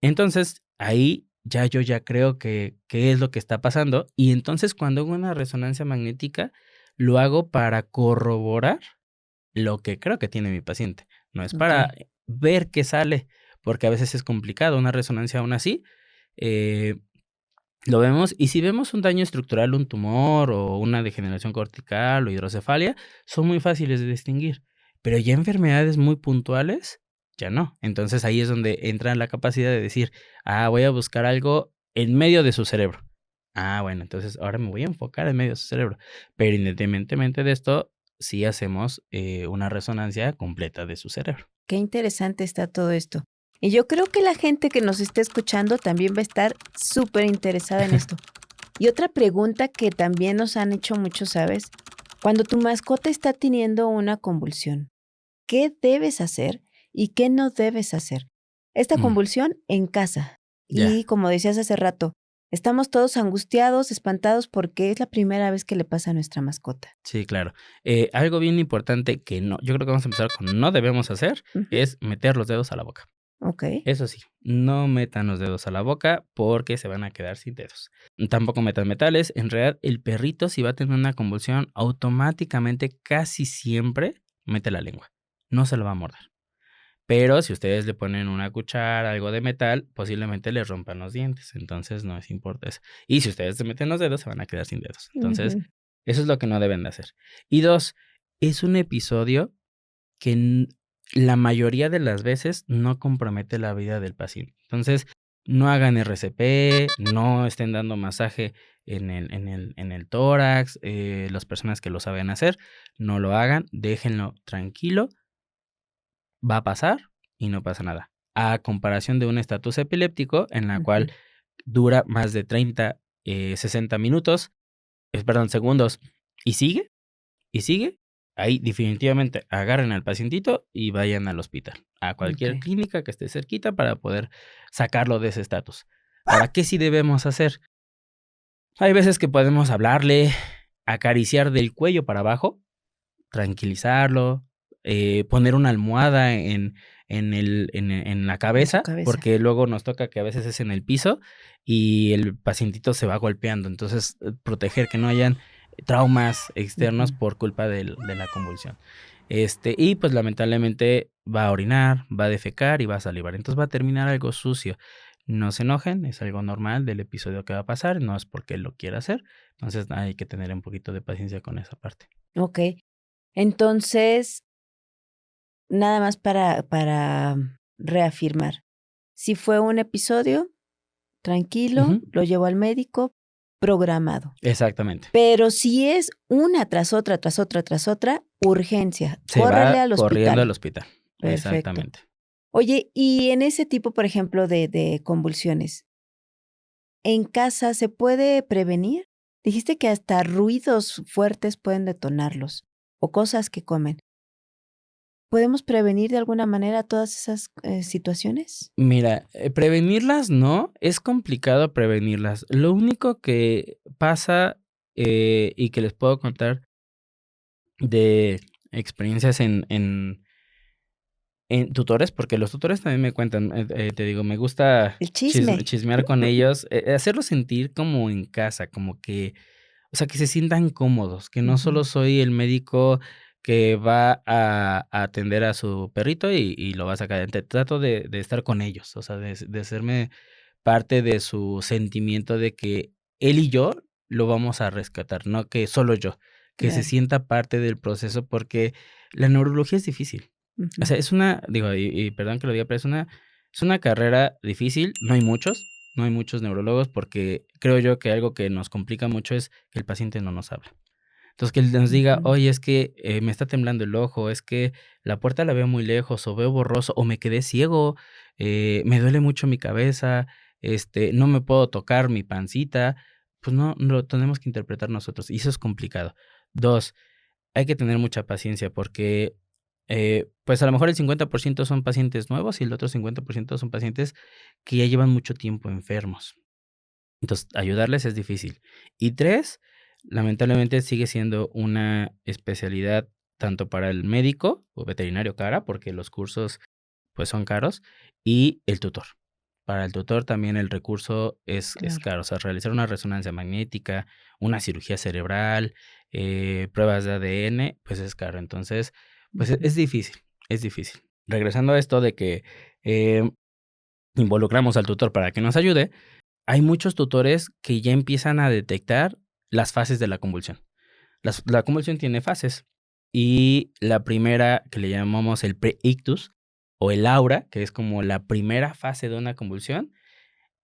Speaker 3: Entonces, ahí yo ya creo que qué es lo que está pasando, y entonces cuando hago una resonancia magnética, lo hago para corroborar lo que creo que tiene mi paciente. No es para
Speaker 2: Okey.
Speaker 3: ver qué sale, porque a veces es complicado una resonancia aún así, eh, lo vemos, y si vemos un daño estructural, un tumor o una degeneración cortical o hidrocefalia, son muy fáciles de distinguir, pero ya enfermedades muy puntuales, ya no. Entonces ahí es donde entra la capacidad de decir, voy a buscar algo en medio de su cerebro. Bueno, entonces ahora me voy a enfocar en medio de su cerebro. Pero independientemente de esto, sí hacemos una resonancia completa de su cerebro.
Speaker 2: Qué interesante está todo esto. Y yo creo que la gente que nos esté escuchando también va a estar súper interesada en esto. Y otra pregunta que también nos han hecho muchos, ¿sabes? Cuando tu mascota está teniendo una convulsión, ¿qué debes hacer y qué no debes hacer? Esta
Speaker 3: Mm,
Speaker 2: convulsión en casa.
Speaker 3: ya.
Speaker 2: Y como decías hace rato, estamos todos angustiados, espantados porque es la primera vez que le pasa a nuestra mascota.
Speaker 3: Sí, claro. Algo bien importante que no, yo creo que vamos a empezar con no debemos hacer,
Speaker 2: Ujú.
Speaker 3: es meter los dedos a la boca.
Speaker 2: Ok.
Speaker 3: Eso sí, no metan los dedos a la boca porque se van a quedar sin dedos. Tampoco metan metales. En realidad, el perrito, si va a tener una convulsión, automáticamente, casi siempre, mete la lengua. No se lo va a morder. Pero si ustedes le ponen una cuchara, algo de metal, posiblemente le rompan los dientes. Entonces, no es importante eso. Y si ustedes se meten los dedos, se van a quedar sin dedos. Entonces,
Speaker 2: Ujú.
Speaker 3: eso es lo que no deben de hacer. Y dos, es un episodio que la mayoría de las veces no compromete la vida del paciente. Entonces, no hagan RCP, no estén dando masaje en el tórax, las personas que lo saben hacer, no lo hagan, déjenlo tranquilo, va a pasar y no pasa nada. A comparación de un estatus epiléptico en la
Speaker 2: Ujú.
Speaker 3: cual dura más de 30, 60 minutos, perdón, segundos, y sigue, y sigue, ahí definitivamente agarren al pacientito y vayan al hospital, a cualquier
Speaker 2: Okey.
Speaker 3: clínica que esté cerquita para poder sacarlo de ese estatus. Ahora, ¿qué sí debemos hacer? Hay veces que podemos hablarle, acariciar del cuello para abajo, tranquilizarlo, poner una almohada en la
Speaker 2: En su
Speaker 3: cabeza,
Speaker 2: cabeza.
Speaker 3: porque luego nos toca que a veces es en el piso y el pacientito se va golpeando. Entonces, proteger que no hayan traumas externos
Speaker 2: Ujú.
Speaker 3: por culpa de la convulsión. Y pues lamentablemente va a orinar, va a defecar y va a salivar. Entonces va a terminar algo sucio. No se enojen, es algo normal del episodio que va a pasar, no es porque él lo quiera hacer. Entonces hay que tener un poquito de paciencia con esa parte.
Speaker 2: Okey. Entonces, nada más para reafirmar, si fue un episodio, tranquilo,
Speaker 3: Ujú.
Speaker 2: lo llevó al médico, programado.
Speaker 3: Exactamente.
Speaker 2: Pero si es una tras otra, urgencia.
Speaker 3: Se
Speaker 2: Córrele
Speaker 3: va
Speaker 2: al
Speaker 3: corriendo al
Speaker 2: hospital.
Speaker 3: hospital.
Speaker 2: Perfecto.
Speaker 3: Exactamente.
Speaker 2: Oye, y en ese tipo, por ejemplo, de convulsiones, ¿en casa se puede prevenir? Dijiste que hasta ruidos fuertes pueden detonarlos o cosas que comen. ¿Podemos prevenir de alguna manera todas esas situaciones?
Speaker 3: Mira, prevenirlas no, es complicado prevenirlas. Lo único que pasa y que les puedo contar de experiencias en tutores, porque los tutores también me cuentan, te digo, me gusta
Speaker 2: El chisme.
Speaker 3: chismear con ellos, hacerlos sentir como en casa, como que, o sea, que se sientan cómodos, que no solo soy el médico que va a atender a su perrito y lo va a sacar. Trato de estar con ellos, o sea, de hacerme parte de su sentimiento de que él y yo lo vamos a rescatar, no que solo yo, que se
Speaker 2: Claro.
Speaker 3: sienta parte del proceso, porque la neurología es difícil. O sea, es una, digo, y perdón que lo diga, pero es una carrera difícil. No hay muchos neurólogos, porque creo yo que algo que nos complica mucho es que el paciente no nos habla. Entonces, que él nos diga,
Speaker 2: Ujú.
Speaker 3: oye, es que me está temblando el ojo, es que la puerta la veo muy lejos, o veo borroso, o me quedé ciego, me duele mucho mi cabeza, no me puedo tocar mi pancita. Pues no, lo tenemos que interpretar nosotros, y eso es complicado. Dos, hay que tener mucha paciencia, porque pues a lo mejor el 50% son pacientes nuevos y el otro 50% son pacientes que ya llevan mucho tiempo enfermos. Entonces, ayudarles es difícil. Y tres, lamentablemente sigue siendo una especialidad tanto para el médico o veterinario cara, porque los cursos pues son caros, y el tutor. Para el tutor también el recurso es
Speaker 2: Claro.
Speaker 3: caro. O sea, realizar una resonancia magnética, una cirugía cerebral, pruebas de ADN, pues es caro. Entonces, pues es
Speaker 2: Ujú.
Speaker 3: difícil, es difícil. Regresando a esto de que involucramos al tutor para que nos ayude, hay muchos tutores que ya empiezan a detectar las fases de la convulsión. La convulsión tiene fases y la primera, que le llamamos el pre-ictus o el aura, que es como la primera fase de una convulsión,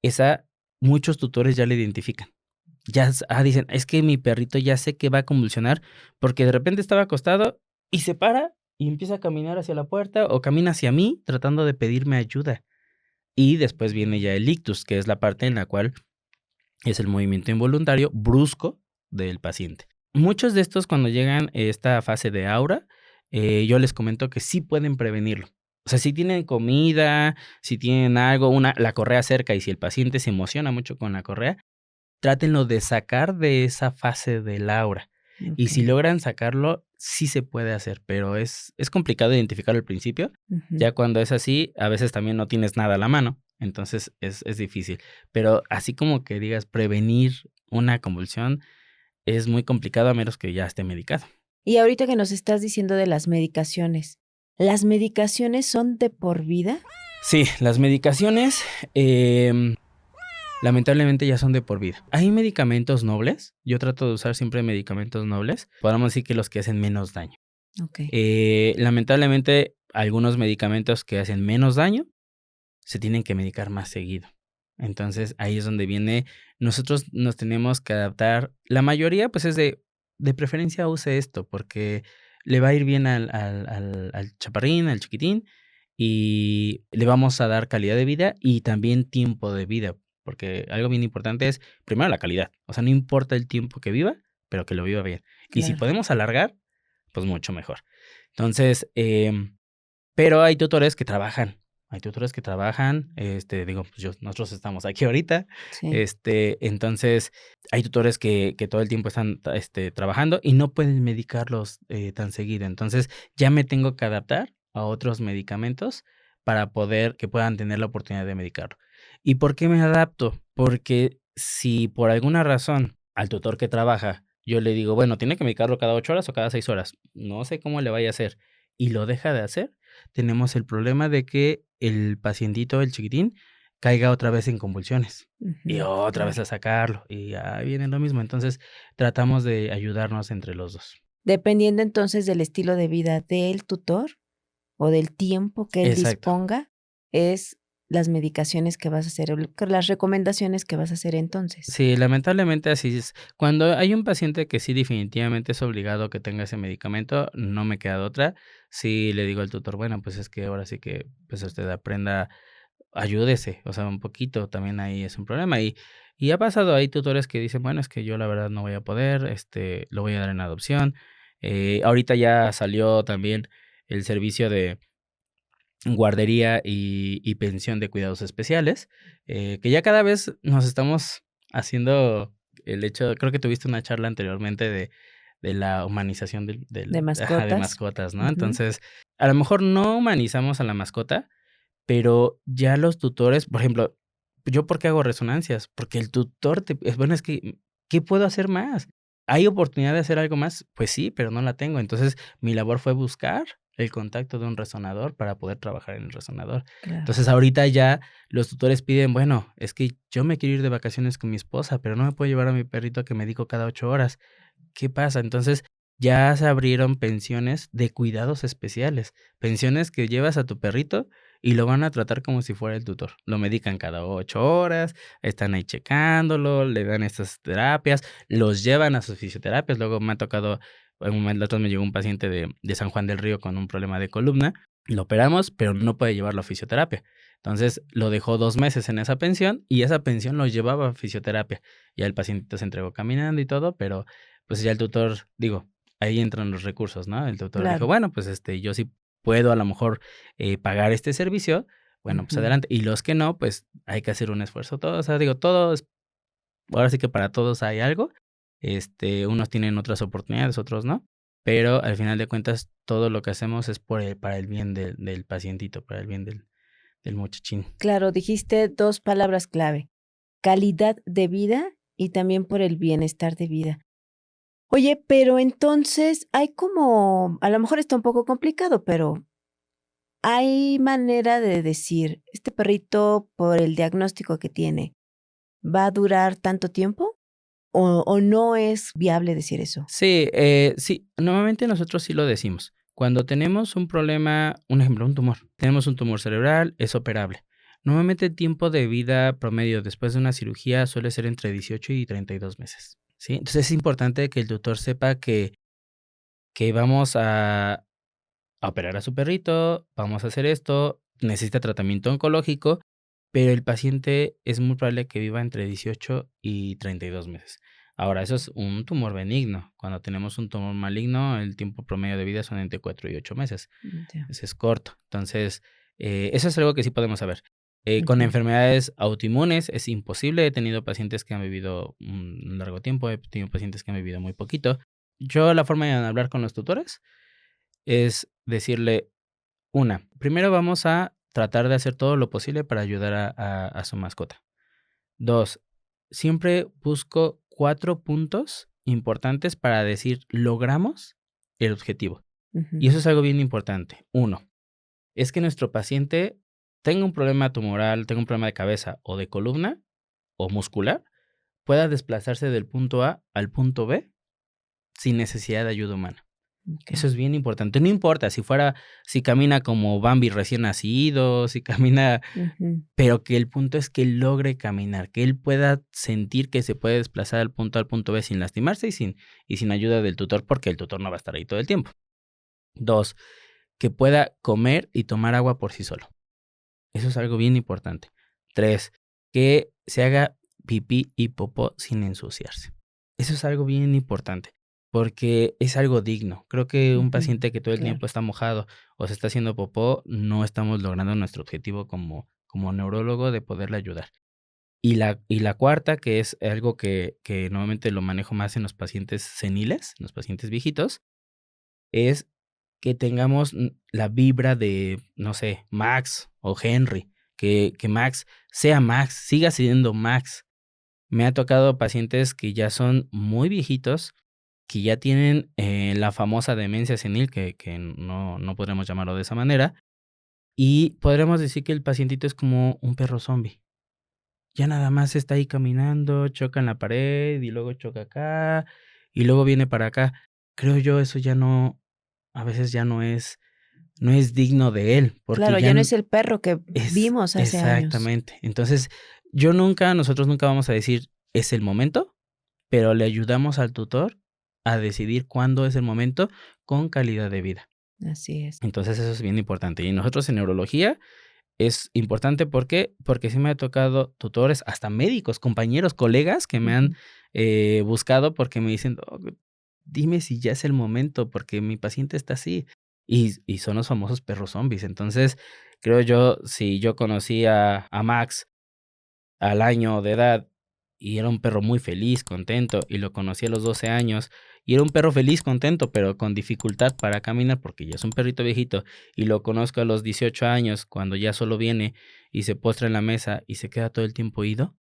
Speaker 3: esa muchos tutores ya la identifican. Ya dicen, es que mi perrito ya sé que va a convulsionar porque de repente estaba acostado y se para y empieza a caminar hacia la puerta o camina hacia mí tratando de pedirme ayuda. Y después viene ya el ictus, que es la parte en la cual es el movimiento involuntario brusco del paciente. Muchos de estos, cuando llegan a esta fase de aura, yo les comento que sí pueden prevenirlo. O sea, si tienen comida, si tienen algo, la correa cerca, y si el paciente se emociona mucho con la correa, trátenlo de sacar de esa fase del aura. Y si
Speaker 2: Okey.
Speaker 3: logran sacarlo, sí se puede hacer, pero es complicado identificarlo al principio.
Speaker 2: Ujú.
Speaker 3: Ya cuando es así, a veces también no tienes nada a la mano, entonces es difícil. Pero así como que digas prevenir una convulsión es muy complicado a menos que ya esté medicado.
Speaker 2: Y ahorita que nos estás diciendo de ¿las medicaciones son de por vida?
Speaker 3: Sí, las medicaciones, lamentablemente ya son de por vida. Hay medicamentos nobles, yo trato de usar siempre medicamentos nobles, podemos decir que los que hacen menos daño.
Speaker 2: Okey.
Speaker 3: Lamentablemente, algunos medicamentos que hacen menos daño se tienen que medicar más seguido. Entonces, ahí es donde viene, nosotros nos tenemos que adaptar. La mayoría, pues, es de preferencia use esto, porque le va a ir bien al chaparrín, al chiquitín, y le vamos a dar calidad de vida y también tiempo de vida, porque algo bien importante es, primero, la calidad. O sea, no importa el tiempo que viva, pero que lo viva bien. Y si
Speaker 2: Claro.
Speaker 3: podemos alargar, pues mucho mejor. Entonces, pero hay tutores que trabajan, digo, pues nosotros estamos aquí ahorita,
Speaker 2: Sí.
Speaker 3: entonces hay tutores que todo el tiempo están, trabajando y no pueden medicarlos tan seguido. Entonces ya me tengo que adaptar a otros medicamentos para poder que puedan tener la oportunidad de medicarlo. ¿Y por qué me adapto? Porque si por alguna razón al tutor que trabaja, yo le digo, bueno, tiene que medicarlo cada 8 horas o cada 6 horas, no sé cómo le vaya a hacer, y lo deja de hacer, tenemos el problema de que el pacientito, el chiquitín, caiga otra vez en convulsiones y
Speaker 2: Ujú.
Speaker 3: otra vez
Speaker 2: Claro.
Speaker 3: a sacarlo y ahí viene lo mismo. Entonces, tratamos de ayudarnos entre los 2.
Speaker 2: Dependiendo entonces del estilo de vida del tutor o del tiempo que él
Speaker 3: Exacto,
Speaker 2: disponga, es las medicaciones que vas a hacer, las recomendaciones que vas a hacer entonces.
Speaker 3: Sí, lamentablemente así es. Cuando hay un paciente que sí definitivamente es obligado que tenga ese medicamento, no me queda de otra. Sí le digo al tutor, bueno, pues es que ahora sí que pues usted aprenda, ayúdese, o sea, un poquito, también ahí es un problema. Y ha pasado, hay tutores que dicen, bueno, es que yo la verdad no voy a poder, lo voy a dar en adopción. Ahorita ya salió también el servicio de guardería y pensión de cuidados especiales, que ya cada vez nos estamos haciendo el hecho, creo que tuviste una charla anteriormente de la humanización
Speaker 2: De
Speaker 3: ajá, de
Speaker 2: mascotas.
Speaker 3: mascotas, ¿no?
Speaker 2: Ujú.
Speaker 3: Entonces, a lo mejor no humanizamos a la mascota, pero ya los tutores, por ejemplo, ¿yo por qué hago resonancias? Porque el tutor bueno, es que, ¿qué puedo hacer más? ¿Hay oportunidad de hacer algo más? Pues sí, pero no la tengo. Entonces, mi labor fue buscar el contacto de un resonador para poder trabajar en el resonador.
Speaker 2: Claro.
Speaker 3: Entonces, ahorita ya los tutores piden, bueno, es que yo me quiero ir de vacaciones con mi esposa, pero no me puedo llevar a mi perrito que medico cada 8 horas. ¿Qué pasa? Entonces, ya se abrieron pensiones de cuidados especiales, pensiones que llevas a tu perrito y lo van a tratar como si fuera el tutor. Lo medican cada 8 horas, están ahí checándolo, le dan estas terapias, los llevan a sus fisioterapias. Luego me ha tocado, en un momento otro me llegó un paciente de San Juan del Río con un problema de columna, lo operamos, pero no puede llevarlo a fisioterapia. Entonces lo dejó 2 meses en esa pensión y esa pensión lo llevaba a fisioterapia. Ya el paciente se entregó caminando y todo, pero pues ya el tutor, digo, ahí entran los recursos, ¿no? El tutor dijo,
Speaker 2: Claro.
Speaker 3: bueno, pues yo sí puedo a lo mejor pagar este servicio, bueno, pues
Speaker 2: Ujú.
Speaker 3: adelante. Y los que no, pues hay que hacer un esfuerzo. Todo, o sea, digo, todo es, ahora sí que para todos hay algo. Unos tienen otras oportunidades, otros no. Pero al final de cuentas, todo lo que hacemos es para el bien del pacientito, para el bien del muchachín.
Speaker 2: Claro, dijiste 2 palabras clave: calidad de vida y también por el bienestar de vida. Oye, pero entonces hay como, a lo mejor está un poco complicado, pero ¿hay manera de decir, este perrito, por el diagnóstico que tiene, va a durar tanto tiempo? ¿O no es viable decir eso?
Speaker 3: Sí, sí, normalmente nosotros sí lo decimos. Cuando tenemos un problema, un ejemplo, un tumor, tenemos un tumor cerebral, es operable. Normalmente el tiempo de vida promedio después de una cirugía suele ser entre 18 y 32 meses, ¿sí? Entonces es importante que el tutor sepa que vamos a operar a su perrito, vamos a hacer esto, necesita tratamiento oncológico, pero el paciente es muy probable que viva entre 18 y 32 meses. Ahora, eso es un tumor benigno. Cuando tenemos un tumor maligno, el tiempo promedio de vida son entre 4 y 8 meses.
Speaker 2: Ya.
Speaker 3: Ese es corto. Entonces, eso es algo que sí podemos saber. Con
Speaker 2: Ujú.
Speaker 3: enfermedades autoinmunes es imposible. He tenido pacientes que han vivido un largo tiempo, he tenido pacientes que han vivido muy poquito. Yo la forma de hablar con los tutores es decirle, primero vamos a tratar de hacer todo lo posible para ayudar a su mascota. 2, siempre busco 4 puntos importantes para decir, logramos el objetivo.
Speaker 2: Ujú.
Speaker 3: Y eso es algo bien importante. 1, es que nuestro paciente tenga un problema tumoral, tenga un problema de cabeza o de columna o muscular, pueda desplazarse del punto A al punto B sin necesidad de ayuda humana. Eso
Speaker 2: Okey.
Speaker 3: es bien importante. No importa si camina como Bambi recién nacido, si camina,
Speaker 2: Ujú.
Speaker 3: pero que el punto es que él logre caminar, que él pueda sentir que se puede desplazar al punto A al punto B sin lastimarse y sin ayuda del tutor, porque el tutor no va a estar ahí todo el tiempo. 2, que pueda comer y tomar agua por sí solo. Eso es algo bien importante. 3, que se haga pipí y popó sin ensuciarse. Eso es algo bien importante, porque es algo digno. Creo que un
Speaker 2: Ujú.
Speaker 3: paciente que todo el
Speaker 2: Claro.
Speaker 3: tiempo está mojado o se está haciendo popó, no estamos logrando nuestro objetivo como neurólogo de poderle ayudar. Y la cuarta, que es algo que normalmente lo manejo más en los pacientes seniles, en los pacientes viejitos, es que tengamos la vibra de, no sé, Max o Henry, que Max sea Max, siga siendo Max. Me ha tocado pacientes que ya son muy viejitos, que ya tienen la famosa demencia senil, que no podremos llamarlo de esa manera, y podremos decir que el pacientito es como un perro zombie. Ya nada más está ahí caminando, choca en la pared y luego choca acá y luego viene para acá. Creo yo eso ya no, a veces ya no es no es digno de él, porque
Speaker 2: Claro,
Speaker 3: ya
Speaker 2: ya no es el perro que
Speaker 3: es
Speaker 2: vimos hace años.
Speaker 3: exactamente. Entonces, nosotros nunca vamos a decir es el momento, pero le ayudamos al tutor a decidir cuándo es el momento con calidad de vida.
Speaker 2: Así es.
Speaker 3: Entonces, eso es bien importante. Y nosotros en neurología es importante, ¿por qué? Porque sí me ha tocado tutores, hasta médicos, compañeros, colegas que me han buscado porque me dicen, "Doc, dime si ya es el momento, porque mi paciente está así". Y son los famosos perros zombies. Entonces, creo yo, si yo conocí a Max al año de edad y era un perro muy feliz, contento, y lo conocí a los 12 años y era un perro feliz, contento, pero con dificultad para caminar porque ya es un perrito viejito, y lo conozco a los 18 años cuando ya solo viene y se postra en la mesa y se queda todo el tiempo ido,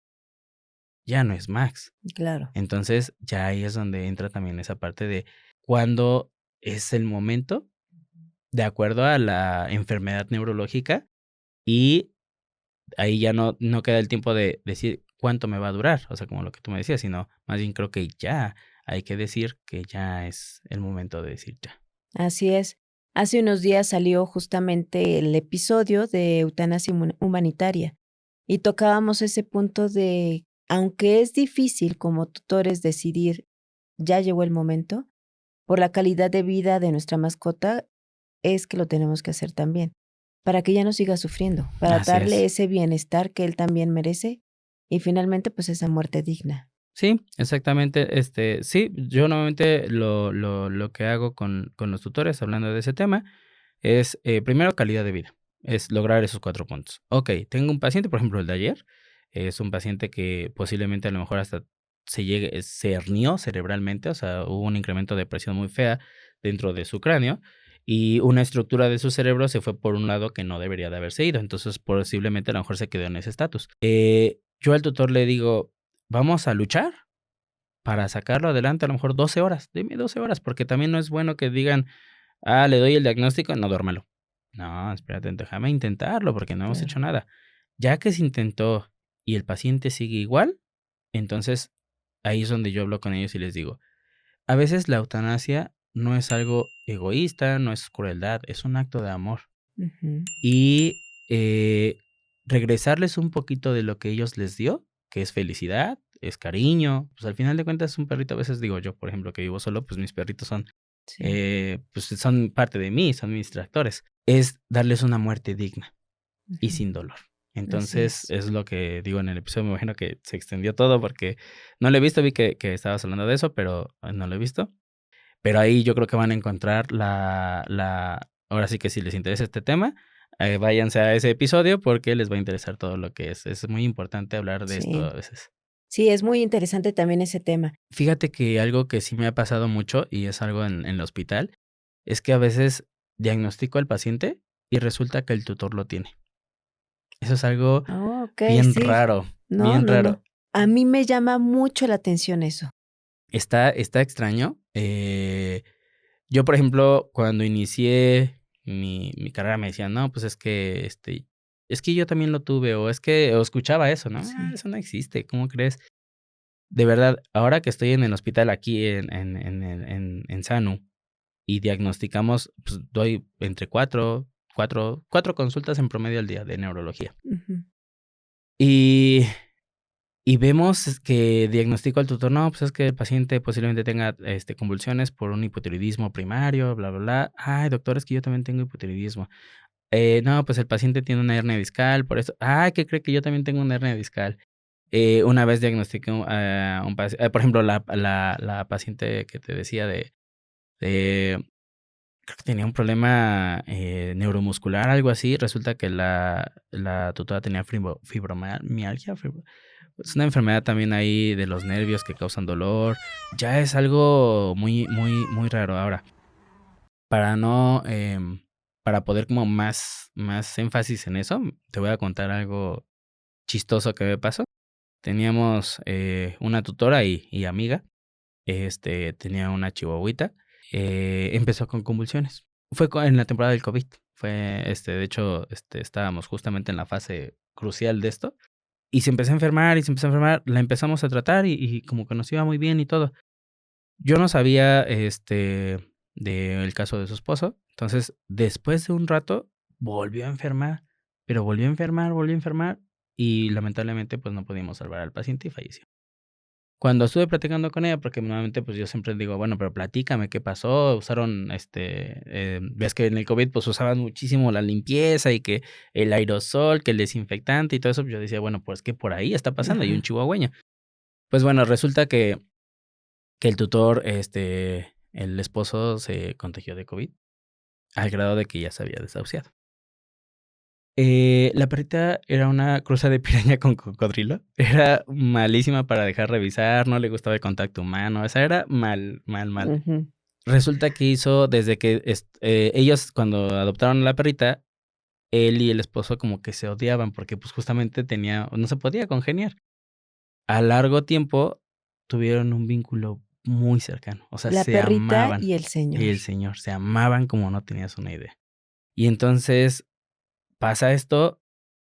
Speaker 3: ya no es Max.
Speaker 2: Claro.
Speaker 3: Entonces, ya ahí es donde entra también esa parte de cuándo es el momento, de acuerdo a la enfermedad neurológica, y ahí ya no queda el tiempo de decir cuánto me va a durar, o sea, como lo que tú me decías, sino más bien creo que ya hay que decir que ya es el momento de decir ya.
Speaker 2: Así es. Hace unos días salió justamente el episodio de eutanasia humanitaria y tocábamos ese punto de, aunque es difícil como tutores decidir, ya llegó el momento, por la calidad de vida de nuestra mascota, es que lo tenemos que hacer también, para que ya no siga sufriendo, para
Speaker 3: Así
Speaker 2: darle
Speaker 3: es.
Speaker 2: ese bienestar que él también merece y finalmente pues esa muerte digna.
Speaker 3: Sí, exactamente, sí, yo normalmente lo que hago con los tutores, hablando de ese tema, es, primero, calidad de vida, es lograr esos 4 puntos. Okey, tengo un paciente, por ejemplo, el de ayer, es un paciente que posiblemente a lo mejor hasta se hernió cerebralmente, o sea, hubo un incremento de presión muy fea dentro de su cráneo, y una estructura de su cerebro se fue por un lado que no debería de haberse ido, entonces, posiblemente, a lo mejor se quedó en ese estatus. Yo al tutor le digo: "Vamos a luchar para sacarlo adelante, a lo mejor 12 horas, dime 12 horas", porque también no es bueno que digan: "Ah, le doy el diagnóstico, no, duérmelo". No, espérate, déjame intentarlo, porque no hemos
Speaker 2: Claro.
Speaker 3: hecho nada. Ya que se intentó y el paciente sigue igual, entonces ahí es donde yo hablo con ellos y les digo: "A veces la eutanasia no es algo egoísta, no es crueldad, es un acto de amor".
Speaker 2: Ujú.
Speaker 3: Y, regresarles un poquito de lo que ellos les dio, que es felicidad, es cariño, pues, al final de cuentas, un perrito, a veces digo yo, por ejemplo, que vivo solo, pues, mis perritos son,
Speaker 2: Sí,
Speaker 3: pues, son parte de mí, son mis distractores. Es darles una muerte digna y
Speaker 2: ujú,
Speaker 3: sin dolor.
Speaker 2: así
Speaker 3: Entonces,
Speaker 2: es.
Speaker 3: es lo que digo en el episodio, me imagino que se extendió todo porque no lo he visto, vi que estabas hablando de eso, pero no lo he visto. Pero ahí yo creo que van a encontrar ahora sí que si les interesa este tema, váyanse a ese episodio porque les va a interesar todo lo que es. Es muy importante hablar de esto
Speaker 2: Sí,
Speaker 3: a veces.
Speaker 2: sí, es muy interesante también ese tema.
Speaker 3: Fíjate que algo que sí me ha pasado mucho, y es algo en el hospital, es que a veces diagnostico al paciente y resulta que el tutor lo tiene. Eso es algo
Speaker 2: Oh, okey,
Speaker 3: bien
Speaker 2: sí.
Speaker 3: raro,
Speaker 2: No,
Speaker 3: bien
Speaker 2: no,
Speaker 3: raro.
Speaker 2: no. A mí me llama mucho la atención eso.
Speaker 3: Está extraño. Yo, por ejemplo, cuando inicié mi carrera me decían: "No, pues es que yo también lo tuve", o escuchaba eso, ¿no? "Ah,
Speaker 2: Sí.
Speaker 3: eso no existe, ¿cómo crees?". De verdad, ahora que estoy en el hospital aquí en SANU y diagnosticamos, pues, doy entre cuatro consultas en promedio al día de neurología.
Speaker 2: Ujú,
Speaker 3: Y vemos que diagnostico al tutor, no, pues es que el paciente posiblemente tenga, convulsiones por un hipotiroidismo primario, bla, bla, bla. Ay, doctor, es que yo también tengo hipotiroidismo. No, pues el paciente tiene una hernia discal, por eso. Ay, ¿qué cree que yo también tengo una hernia discal? Una vez diagnostiqué a un paciente, por ejemplo, la paciente que te decía de creo que tenía un problema, neuromuscular, algo así. Resulta que la tutora tenía fibromialgia, es una enfermedad también ahí de los nervios que causan dolor. Ya es algo muy, muy, muy raro. Ahora, para no, para poder como más énfasis en eso, te voy a contar algo chistoso que me pasó. Teníamos, una tutora y amiga, tenía una chihuahuita, empezó con convulsiones. Fue en la temporada del COVID. Fue, de hecho, estábamos justamente en la fase crucial de esto. Y se empezó a enfermar, y se empezó a enfermar. La empezamos a tratar y como que nos iba muy bien y todo. Yo no sabía, del caso de su esposo. Entonces, después de un rato, volvió a enfermar, pero volvió a enfermar y lamentablemente pues no pudimos salvar al paciente y falleció. Cuando estuve platicando con ella, porque normalmente pues yo siempre digo, bueno, pero platícame qué pasó, usaron, ves que en el COVID pues usaban muchísimo la limpieza y que el aerosol, que el desinfectante y todo eso, pues yo decía, bueno, pues que por ahí está pasando, hay un
Speaker 2: Ajá.
Speaker 3: chihuahueño. Pues bueno, resulta que el tutor, el esposo se contagió de COVID al grado de que ya se había desahuciado. La perrita era una cruza de piraña con cocodrilo. Era malísima para dejar revisar, no le gustaba el contacto humano, o sea, era mal, mal, mal.
Speaker 2: Ujú.
Speaker 3: Resulta que hizo desde que ellos cuando adoptaron a la perrita, él y el esposo como que se odiaban porque pues justamente no se podía congeniar. A largo tiempo tuvieron un vínculo muy cercano, o sea,
Speaker 2: La
Speaker 3: se
Speaker 2: perrita
Speaker 3: amaban.
Speaker 2: y el
Speaker 3: Y
Speaker 2: señor.
Speaker 3: el señor, se amaban como no tenías una idea. Y entonces pasa esto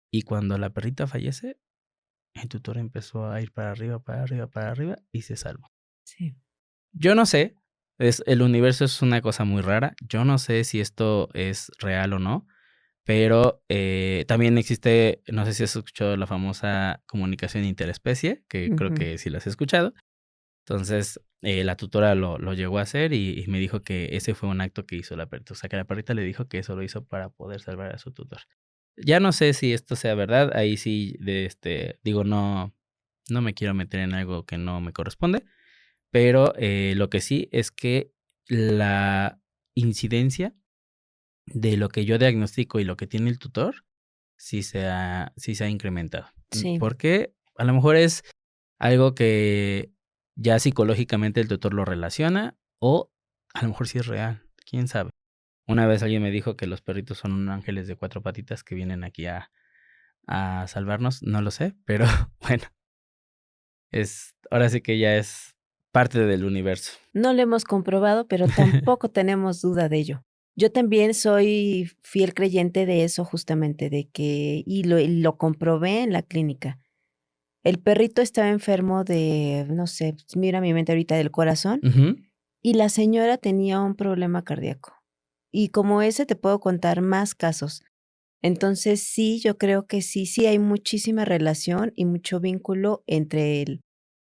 Speaker 3: y cuando la perrita fallece, el tutor empezó a ir para arriba, para arriba, para arriba y se salvó.
Speaker 2: Sí.
Speaker 3: Yo no sé, el universo es una cosa muy rara. Yo no sé si esto es real o no, pero también existe, no sé si has escuchado la famosa comunicación interespecie, que creo
Speaker 2: Ujú.
Speaker 3: que sí la has escuchado. Entonces, la tutora lo llegó a hacer y me dijo que ese fue un acto que hizo la perrita. O sea, que la perrita le dijo que eso lo hizo para poder salvar a su tutor. Ya no sé si esto sea verdad. Ahí sí, digo, no me quiero meter en algo que no me corresponde. Pero lo que sí es que la incidencia de lo que yo diagnostico y lo que tiene el tutor sí se ha incrementado.
Speaker 2: Sí.
Speaker 3: Porque a lo mejor es algo que ya psicológicamente el tutor lo relaciona o a lo mejor sí es real, quién sabe. Una vez alguien me dijo que los perritos son unos ángeles de 4 patitas que vienen aquí a salvarnos, no lo sé, pero bueno, ahora sí que ya es parte del universo.
Speaker 2: No lo hemos comprobado, pero tampoco tenemos duda de ello. Yo también soy fiel creyente de eso justamente, de que y lo comprobé en la clínica. El perrito estaba enfermo de, no sé, mira mi mente ahorita, del corazón,
Speaker 3: Ujú.
Speaker 2: y la señora tenía un problema cardíaco. Y como ese te puedo contar más casos. Entonces, sí, yo creo que sí hay muchísima relación y mucho vínculo entre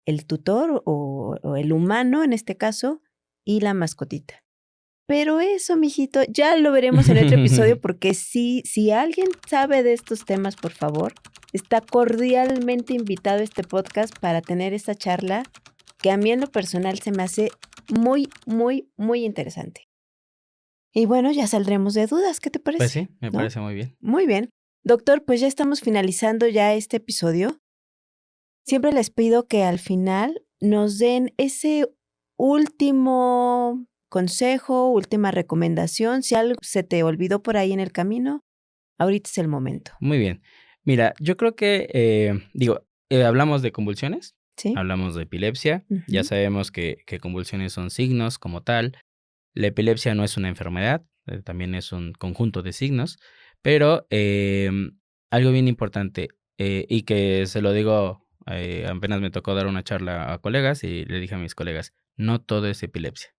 Speaker 2: el tutor o el humano, en este caso, y la mascotita. Pero eso, mijito, ya lo veremos en otro episodio porque sí, si alguien sabe de estos temas, por favor, está cordialmente invitado a este podcast para tener esta charla que a mí en lo personal se me hace muy, muy, muy interesante. Y bueno, ya saldremos de dudas, ¿qué te
Speaker 3: Pues
Speaker 2: parece?
Speaker 3: sí, me
Speaker 2: ¿No?
Speaker 3: parece muy bien.
Speaker 2: Muy bien. Doctor, pues ya estamos finalizando ya este episodio. Siempre les pido que al final nos den ese último consejo, última recomendación. Si algo se te olvidó por ahí en el camino, ahorita es el momento.
Speaker 3: Muy bien. Mira, yo creo que, hablamos de convulsiones,
Speaker 2: ¿Sí?
Speaker 3: hablamos de epilepsia, ya
Speaker 2: Ujú.
Speaker 3: sabemos que convulsiones son signos como tal. La epilepsia no es una enfermedad, también es un conjunto de signos, pero algo bien importante, y que se lo digo, apenas me tocó dar una charla a colegas y le dije a mis colegas, no todo es epilepsia.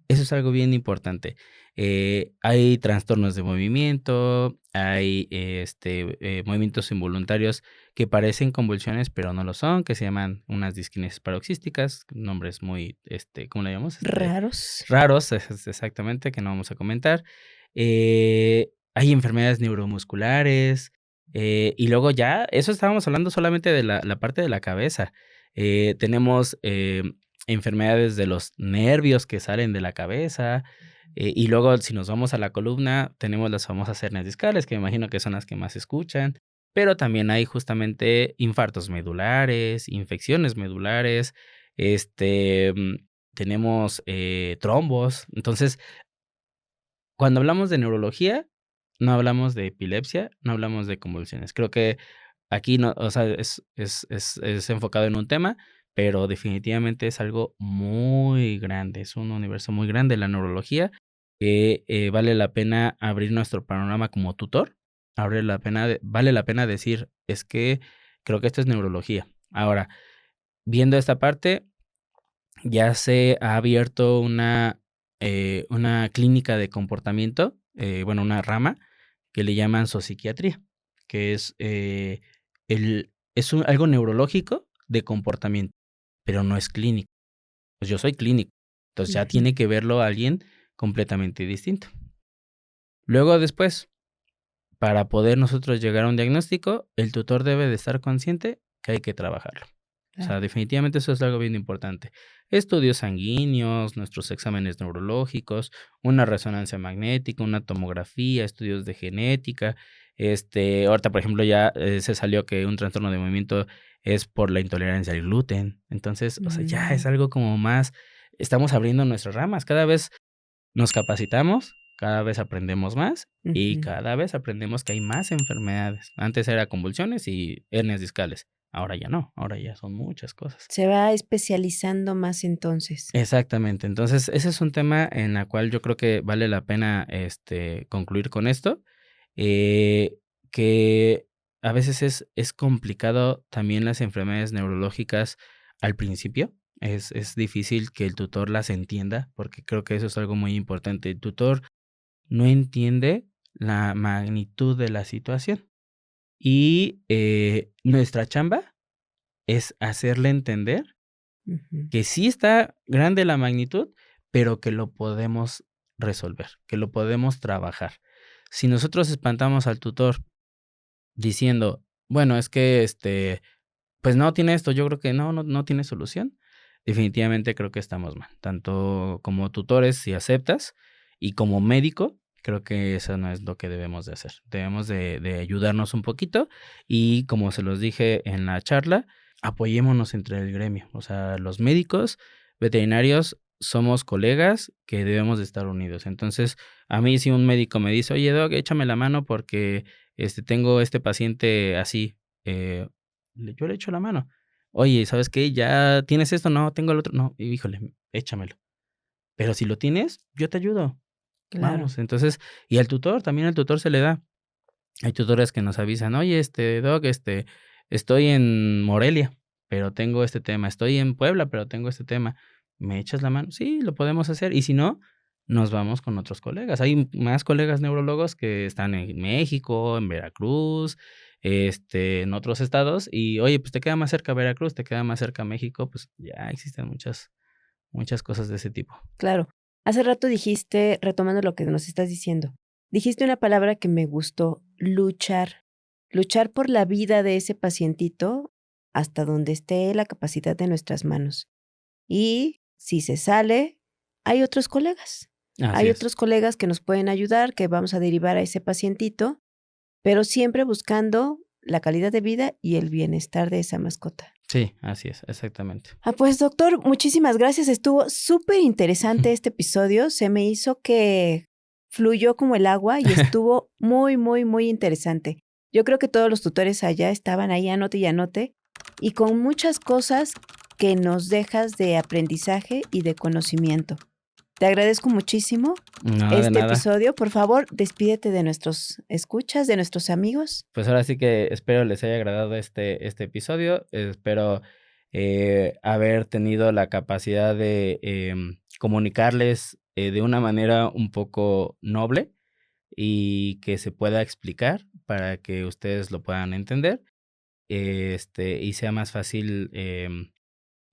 Speaker 3: Eso es algo bien importante. Hay trastornos de movimiento, hay movimientos involuntarios que parecen convulsiones, pero no lo son, que se llaman unas disquinesias paroxísticas, nombres muy, ¿cómo le llamamos?
Speaker 2: Raros.
Speaker 3: Raros, exactamente, que no vamos a comentar. Hay enfermedades neuromusculares, y luego ya, eso estábamos hablando solamente de la parte de la cabeza. Tenemos enfermedades de los nervios que salen de la cabeza, y luego si nos vamos a la columna, tenemos las famosas hernias discales, que me imagino que son las que más se escuchan, pero también hay justamente infartos medulares, infecciones medulares, tenemos trombos. Entonces, cuando hablamos de neurología, no hablamos de epilepsia, no hablamos de convulsiones. Creo que aquí no, o sea, es enfocado en un tema, pero definitivamente es algo muy grande, es un universo muy grande la neurología, que vale la pena abrir nuestro panorama como tutor, vale la pena decir, es que creo que esto es neurología. Ahora, viendo esta parte, ya se ha abierto una una clínica de comportamiento, una rama que le llaman zoopsiquiatría, que es algo neurológico de comportamiento, pero no es clínico. Pues yo soy clínico, entonces ya
Speaker 2: Ujú.
Speaker 3: tiene que verlo alguien completamente distinto. Luego después, para poder nosotros llegar a un diagnóstico, el tutor debe de estar consciente que hay que trabajarlo. O sea,
Speaker 2: Claro.
Speaker 3: definitivamente eso es algo bien importante. Estudios sanguíneos, nuestros exámenes neurológicos, una resonancia magnética, una tomografía, estudios de genética. Ahorita, por ejemplo, ya se salió que un trastorno de movimiento es por la intolerancia al gluten. Entonces, o sea, ya es
Speaker 2: Mm,
Speaker 3: algo como más, estamos abriendo nuestras ramas. Cada vez nos capacitamos, cada vez aprendemos más y
Speaker 2: ujú.
Speaker 3: cada vez aprendemos que hay más enfermedades. Antes era convulsiones y hernias discales. Ahora ya no, ahora ya son muchas cosas.
Speaker 2: Se va especializando más entonces.
Speaker 3: Exactamente. Entonces, ese es un tema en la cual yo creo que vale la pena, concluir con esto, eh, que a veces es complicado también las enfermedades neurológicas al principio. Es difícil que el tutor las entienda, porque creo que eso es algo muy importante. El tutor no entiende la magnitud de la situación y, nuestra chamba es hacerle entender
Speaker 2: Ujú.
Speaker 3: que sí está grande la magnitud, pero que lo podemos resolver, que lo podemos trabajar. Si nosotros espantamos al tutor diciendo: "Bueno, es que, pues no tiene esto, yo creo que no tiene solución", definitivamente creo que estamos mal. Tanto como tutores, si aceptas, y como médico, creo que eso no es lo que debemos de hacer. Debemos de ayudarnos un poquito y, como se los dije en la charla, apoyémonos entre el gremio. O sea, los médicos veterinarios somos colegas que debemos de estar unidos. Entonces, a mí si un médico me dice: "Oye, doc, échame la mano porque, tengo este paciente así", eh yo le echo la mano. Oye, ¿sabes qué? ¿Ya tienes esto? No, tengo el otro. No, híjole, échamelo. Pero si lo tienes, yo te ayudo.
Speaker 2: Claro.
Speaker 3: Vamos. Entonces, y al tutor, también al tutor se le da. Hay tutores que nos avisan, oye, doc, estoy en Morelia, pero tengo este tema. Estoy en Puebla, pero tengo este tema. ¿Me echas la mano? Sí, lo podemos hacer. Y si no, nos vamos con otros colegas. Hay más colegas neurólogos que están en México, en Veracruz, en otros estados. Y oye, pues te queda más cerca Veracruz, te queda más cerca México, pues ya existen muchas cosas de ese tipo.
Speaker 2: Claro. Hace rato dijiste, retomando lo que nos estás diciendo, dijiste una palabra que me gustó, luchar. Luchar por la vida de ese pacientito hasta donde esté la capacidad de nuestras manos. Y si se sale, hay otros colegas.
Speaker 3: Así
Speaker 2: Hay
Speaker 3: es.
Speaker 2: otros colegas que nos pueden ayudar, que vamos a derivar a ese pacientito, pero siempre buscando la calidad de vida y el bienestar de esa mascota.
Speaker 3: Sí, así es, exactamente.
Speaker 2: Pues doctor, muchísimas gracias. Estuvo súper interesante este episodio. Se me hizo que fluyó como el agua y estuvo muy, muy, muy interesante. Yo creo que todos los tutores allá estaban ahí anote y anote y con muchas cosas que nos dejas de aprendizaje y de conocimiento. Te agradezco muchísimo
Speaker 3: No, de
Speaker 2: este
Speaker 3: nada.
Speaker 2: episodio. Por favor, despídete de nuestros escuchas, de nuestros amigos.
Speaker 3: Pues ahora sí que espero les haya agradado este episodio. Espero haber tenido la capacidad de comunicarles de una manera un poco noble y que se pueda explicar para que ustedes lo puedan entender, y sea más fácil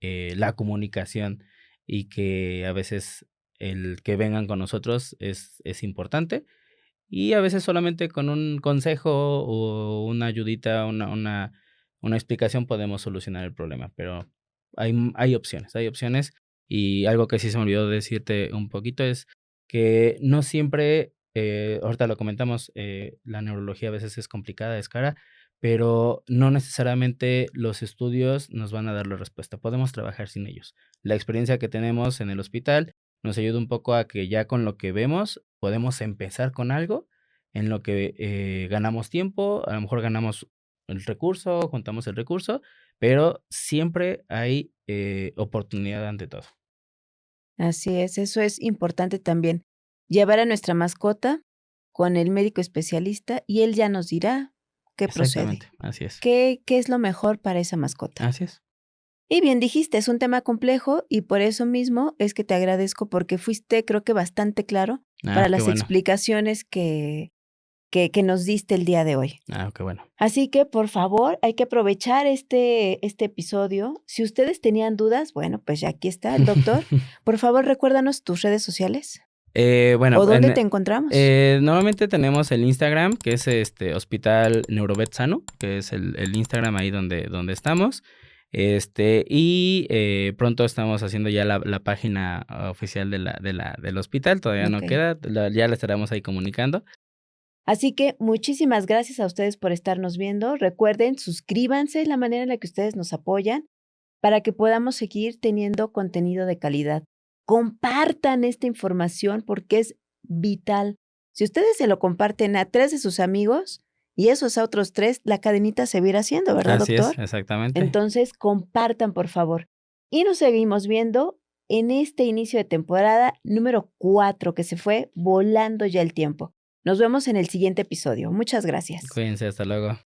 Speaker 3: la comunicación y que a veces el que vengan con nosotros es importante y a veces solamente con un consejo o una ayudita, una explicación podemos solucionar el problema, pero hay opciones. Y algo que sí se me olvidó decirte un poquito es que no siempre, ahorita lo comentamos, la neurología a veces es complicada, es cara, pero no necesariamente los estudios nos van a dar la respuesta. Podemos trabajar sin ellos. La experiencia que tenemos en el hospital nos ayuda un poco a que ya con lo que vemos podemos empezar con algo en lo que ganamos tiempo, a lo mejor ganamos el recurso, juntamos el recurso, pero siempre hay oportunidad ante todo.
Speaker 2: Así es, eso es importante también. Llevar a nuestra mascota con el médico especialista y él ya nos dirá qué procede,
Speaker 3: Exactamente, así es.
Speaker 2: qué es lo mejor para esa mascota.
Speaker 3: Así es.
Speaker 2: Y bien dijiste, es un tema complejo y por eso mismo es que te agradezco porque fuiste, creo que bastante claro para
Speaker 3: Qué
Speaker 2: las
Speaker 3: bueno.
Speaker 2: explicaciones que nos diste el día de hoy.
Speaker 3: Qué bueno.
Speaker 2: Así que, por favor, hay que aprovechar este episodio. Si ustedes tenían dudas, bueno, pues ya aquí está el doctor. Por favor, recuérdanos tus redes sociales.
Speaker 3: Bueno,
Speaker 2: ¿O dónde te encontramos?
Speaker 3: Normalmente tenemos el Instagram, que es Hospital Neurovet Sano, que es el Instagram ahí donde estamos. Y pronto estamos haciendo ya la página oficial del hospital, todavía no
Speaker 2: Ok.
Speaker 3: queda, ya la estaremos ahí comunicando.
Speaker 2: Así que muchísimas gracias a ustedes por estarnos viendo. Recuerden, suscríbanse, es la manera en la que ustedes nos apoyan para que podamos seguir teniendo contenido de calidad. Compartan esta información porque es vital. Si ustedes se lo comparten a 3 de sus amigos y esos a otros 3, la cadenita se va a ir haciendo, ¿verdad,
Speaker 3: Así
Speaker 2: doctor?
Speaker 3: es, exactamente.
Speaker 2: Entonces, compartan, por favor. Y nos seguimos viendo en este inicio de temporada número 4, que se fue volando ya el tiempo. Nos vemos en el siguiente episodio. Muchas gracias.
Speaker 3: Cuídense, hasta luego.